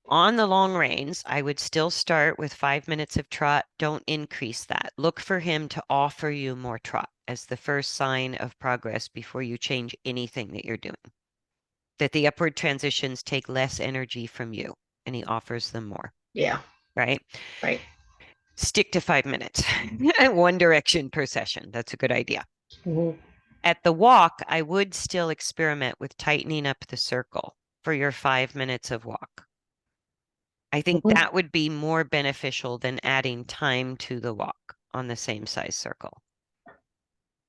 on the long reins, I would still start with 5 minutes of trot. Don't increase that. Look for him to offer you more trot as the first sign of progress before you change anything that you're doing. That the upward transitions take less energy from you and he offers them more, Yeah, right? right. Stick to 5 minutes, one direction per session. That's a good idea. Mhm. At the walk, I would still experiment with tightening up the circle for your 5 minutes of walk. I think Mhm. that would be more beneficial than adding time to the walk on the same size circle.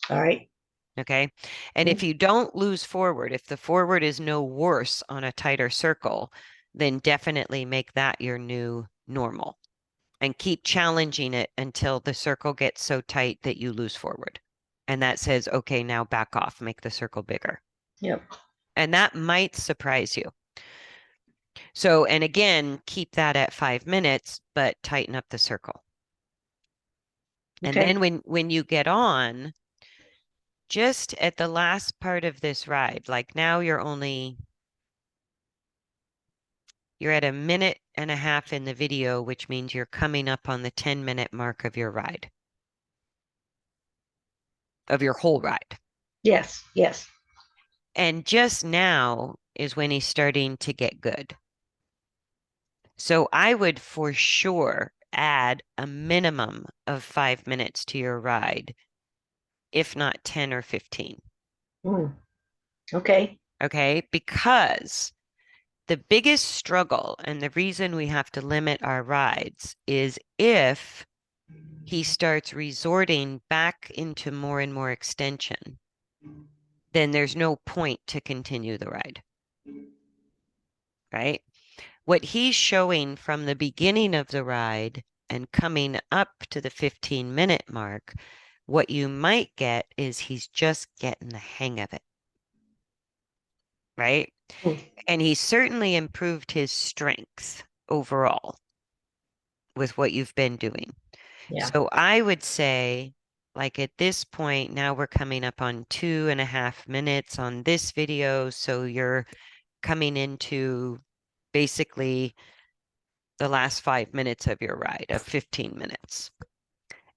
All right. Okay. And if Mhm. you don't lose forward, if the forward is no worse on a tighter circle, then definitely make that your new normal and keep challenging it until the circle gets so tight that you lose forward. And that says, okay, now back off, make the circle bigger. Yep. And that might surprise you. So, and again, keep that at 5 minutes, but tighten up the circle. And Okay. then when you get on, just at the last part of this ride, like now you're at a minute and a half in the video, which means you're coming up on the 10-minute mark of your ride, of your whole ride. Yes. Yes. And just now is when he's starting to get good. So I would for sure add a minimum of 5 minutes to your ride, if not 10 or 15. Mm. Okay. Okay. Because the biggest struggle and the reason we have to limit our rides is if he starts resorting back into more and more extension, then there's no point to continue the ride, right? What he's showing from the beginning of the ride and coming up to the 15-minute mark, what you might get is he's just getting the hang of it, right? Mm. And he's certainly improved his strength overall with what you've been doing. Yeah. So I would say, like at this point, now we're coming up on 2.5 minutes on this video. So you're coming into basically the last 5 minutes of your ride of 15 minutes.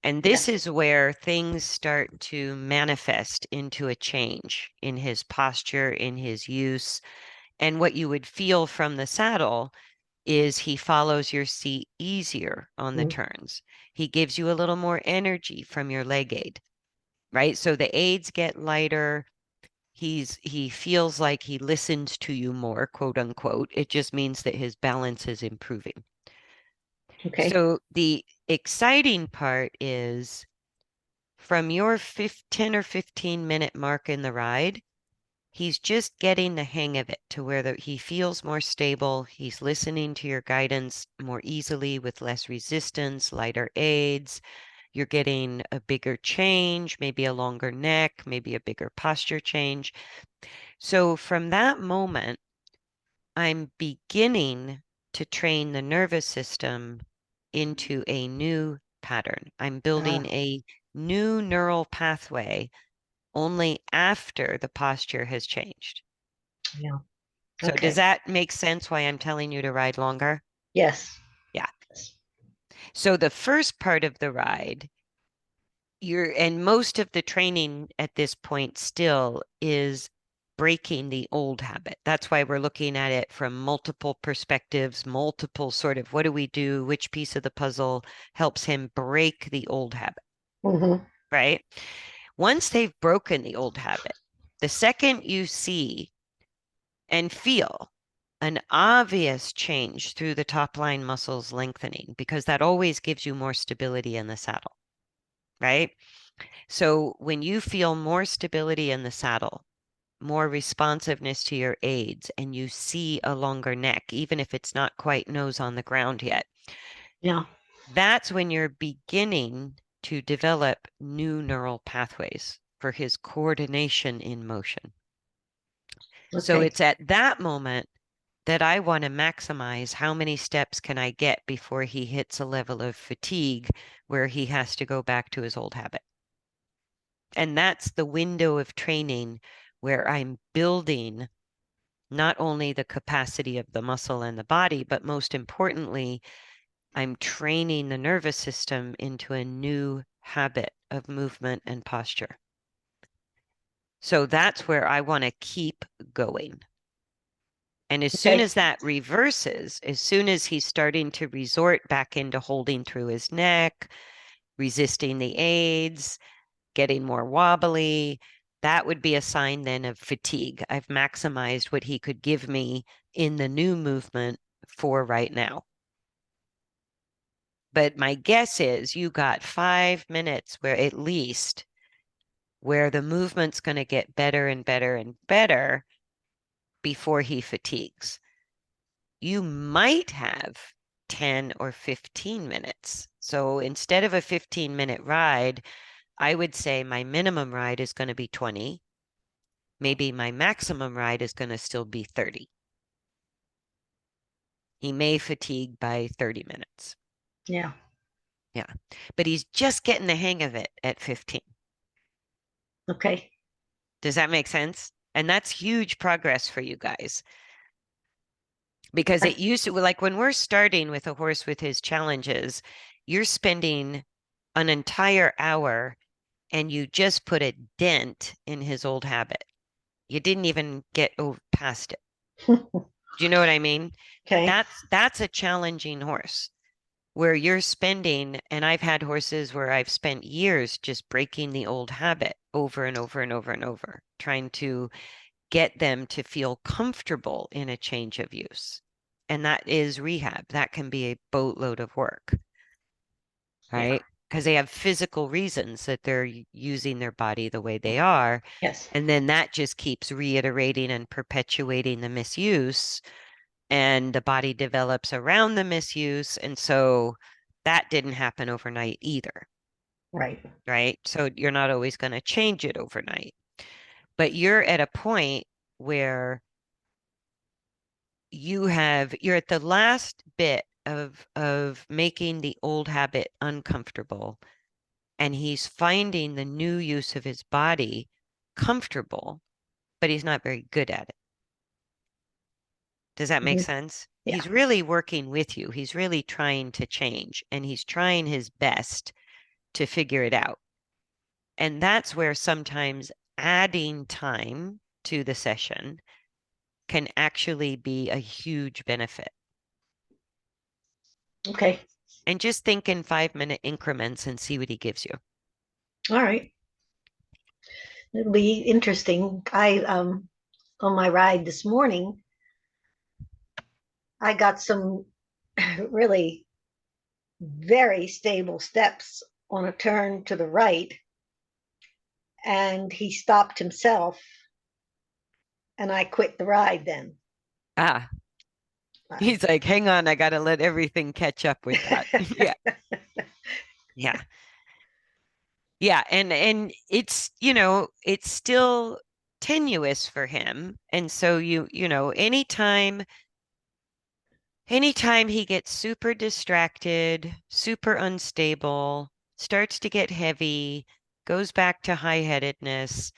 And this Yes. is where things start to manifest into a change in his posture, in his use. And what you would feel from the saddle is he follows your seat easier on the Mm. turns. He gives you a little more energy from your leg aid, right? So the aids get lighter. He feels like he listens to you more, quote unquote. It just means that his balance is improving. Okay. So the exciting part is from your 10 or 15-minute mark in the ride, he's just getting the hang of it to where he feels more stable. He's listening to your guidance more easily with less resistance, lighter aids. You're getting a bigger change, maybe a longer neck, maybe a bigger posture change. So from that moment, I'm beginning to train the nervous system into a new pattern. I'm building Uh, a new neural pathway only after the posture has changed. yeah. So does Okay. that make sense why I'm telling you to ride longer? Yes. Yeah. Yes. So the first part of the ride, and most of the training at this point still is breaking the old habit. That's why we're looking at it from multiple perspectives, multiple sort of what do we do? Which piece of the puzzle helps him break the old habit, Mm-hmm. right? Once they've broken the old habit, the second you see and feel an obvious change through the top line muscles lengthening, because that always gives you more stability in the saddle, right? So when you feel more stability in the saddle, more responsiveness to your aids, and you see a longer neck, even if it's not quite nose on the ground yet, Yeah. that's when you're beginning to develop new neural pathways for his coordination in motion. So Okay. it's at that moment that I want to maximize how many steps can I get before he hits a level of fatigue where he has to go back to his old habit. And that's the window of training where I'm building not only the capacity of the muscle and the body, but most importantly, I'm training the nervous system into a new habit of movement and posture. So that's where I want to keep going. And as soon Okay. as that reverses, as soon as he's starting to resort back into holding through his neck, resisting the aids, getting more wobbly, that would be a sign then of fatigue. I've maximized what he could give me in the new movement for right now. But my guess is you got 5 minutes where at least where the movement's going to get better and better and better before he fatigues. You might have 10 or 15 minutes. So instead of a 15-minute ride, I would say my minimum ride is going to be 20. Maybe my maximum ride is going to still be 30. He may fatigue by 30 minutes. Yeah. Yeah. But he's just getting the hang of it at 15. Okay. Does that make sense? And that's huge progress for you guys. Because it used to, like when we're starting with a horse with his challenges, you're spending an entire hour and you just put a dent in his old habit. You didn't even get past it. Do you know what I mean? Okay. That's a challenging horse where you're spending, and I've had horses where I've spent years just breaking the old habit over and over and over and over, trying to get them to feel comfortable in a change of use. And that is rehab. That can be a boatload of work, Yeah. right? Because they have physical reasons that they're using their body the way they are. Yes. And then that just keeps reiterating and perpetuating the misuse, and the body develops around the misuse. And so that didn't happen overnight either, Right. right? So you're not always going to change it overnight, but you're at a point where you're at the last bit of making the old habit uncomfortable, and he's finding the new use of his body comfortable, but he's not very good at it. Does that make Mhm. sense? Yeah. He's really working with you. He's really trying to change, and he's trying his best to figure it out. And that's where sometimes adding time to the session can actually be a huge benefit. Okay. And just think in 5-minute increments and see what he gives you. All right. It'll be interesting. I on my ride this morning, I got some really very stable steps on a turn to the right, and he stopped himself, and I quit the ride then. Ah, Uh, he's like, hang on, I got to let everything catch up with that. Yeah. Yeah. Yeah. And it's, it's still tenuous for him. And so anytime he gets super distracted, super unstable, starts to get heavy, goes back to high-headedness,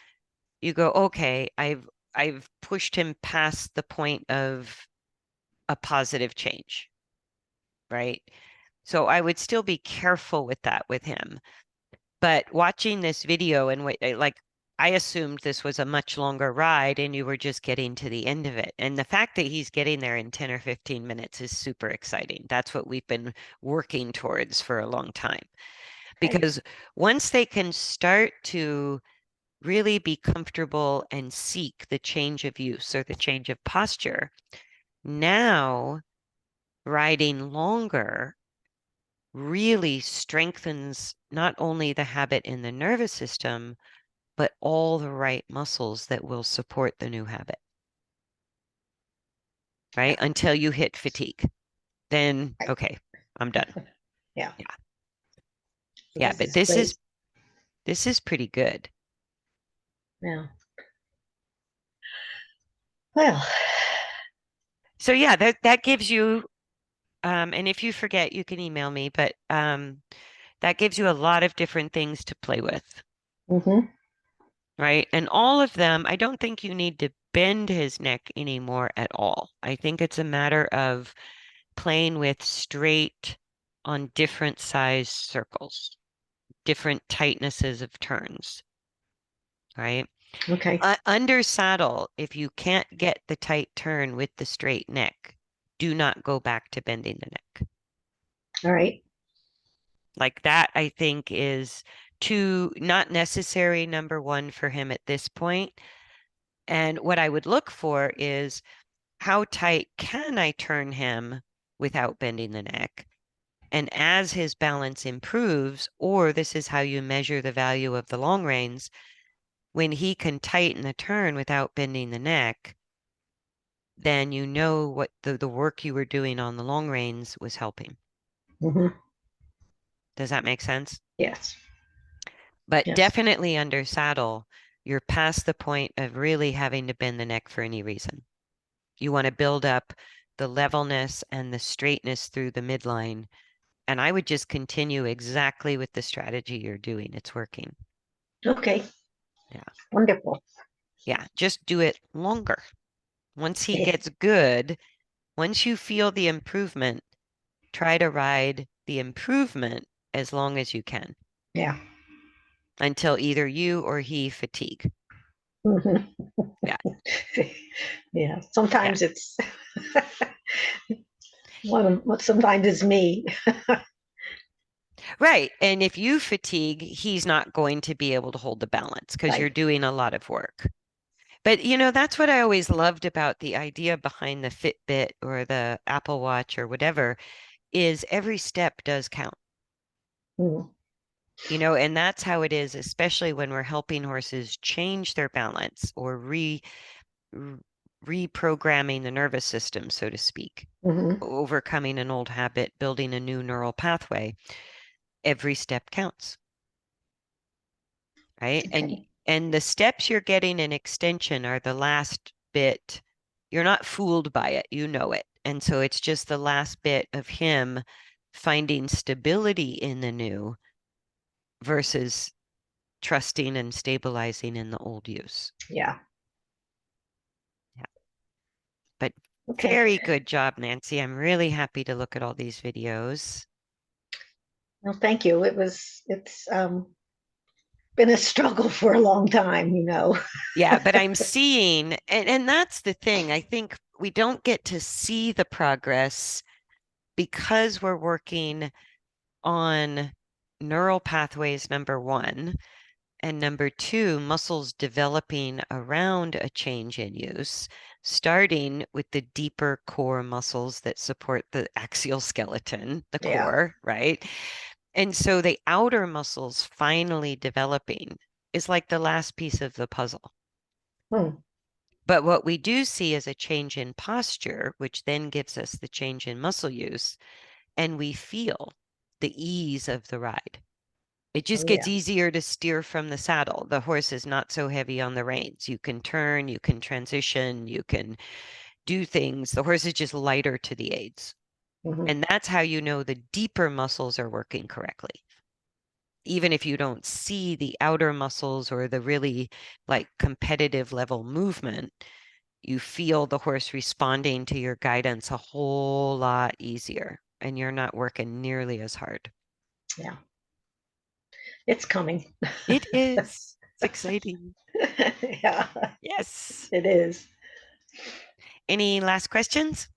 you go, okay, I've pushed him past the point of a positive change, right? So I would still be careful with that with him. But watching this video and like I assumed this was a much longer ride and you were just getting to the end of it. And the fact that he's getting there in 10 or 15 minutes is super exciting. That's what we've been working towards for a long time. okay. Because once they can start to really be comfortable and seek the change of use or the change of posture, now riding longer really strengthens not only the habit in the nervous system, but all the right muscles that will support the new habit, right? Until you hit fatigue. Then, Right. okay, I'm done. Yeah. Yeah. So Yeah, this but is this great. is this is pretty good. Yeah. Well, So yeah, that gives you, and if you forget, you can email me, but that gives you a lot of different things to play with, Mm-hmm. right? And all of them, I don't think you need to bend his neck anymore at all. I think it's a matter of playing with straight on different size circles, different tightnesses of turns, right? Okay. Under saddle, if you can't get the tight turn with the straight neck, do not go back to bending the neck. All right. Like that, I think is too not necessary, number one, for him at this point. And what I would look for is how tight can I turn him without bending the neck? And as his balance improves, or this is how you measure the value of the long reins, when he can tighten the turn without bending the neck, then you know what the work you were doing on the long reins was helping. Mm-hmm. Does that make sense? Yes. But Yes. definitely under saddle, you're past the point of really having to bend the neck for any reason. You want to build up the levelness and the straightness through the midline. And I would just continue exactly with the strategy you're doing. It's working. Okay. Yeah. Wonderful. Yeah. Just do it longer. Once he Okay. gets good, once you feel the improvement, try to ride the improvement as long as you can Yeah. until either you or he fatigue. Mm-hmm. Yeah. Yeah. Yeah. Sometimes it's sometimes it's me. Right. And if you fatigue, he's not going to be able to hold the balance because you're Right. doing a lot of work. But that's what I always loved about the idea behind the Fitbit or the Apple Watch or whatever is every step does count. Mm. And that's how it is, especially when we're helping horses change their balance or r- reprogramming the nervous system, so to speak, Mm-hmm. overcoming an old habit, building a new neural pathway. Every step counts, right? And Okay. and the steps you're getting in extension are the last bit. You're not fooled by it, you know it. And so it's just the last bit of him finding stability in the new versus trusting and stabilizing in the old use. Yeah. Yeah. But Okay. very good job, Nancy. I'm really happy to look at all these videos. Well, thank you. It's been a struggle for a long time. Yeah, but I'm seeing, and that's the thing. I think we don't get to see the progress because we're working on neural pathways, number one, and number two, muscles developing around a change in use, starting with the deeper core muscles that support the axial skeleton, the Yeah. core, right? And so the outer muscles finally developing is like the last piece of the puzzle. Hmm. But what we do see is a change in posture, which then gives us the change in muscle use, and we feel the ease of the ride. It just Oh, gets yeah. easier to steer from the saddle. The horse is not so heavy on the reins. You can turn, you can transition, you can do things. The horse is just lighter to the aids. Mm-hmm. And that's how you know the deeper muscles are working correctly. Even if you don't see the outer muscles or the really like competitive level movement, you feel the horse responding to your guidance a whole lot easier and you're not working nearly as hard. Yeah. It's coming. It is. It's exciting. Yeah, Yes. it is. Any last questions?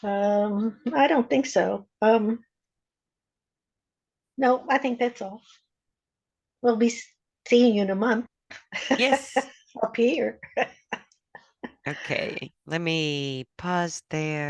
I don't think so. No, I think that's all. We'll be seeing you in a month Yes. up here. Okay. Let me pause there.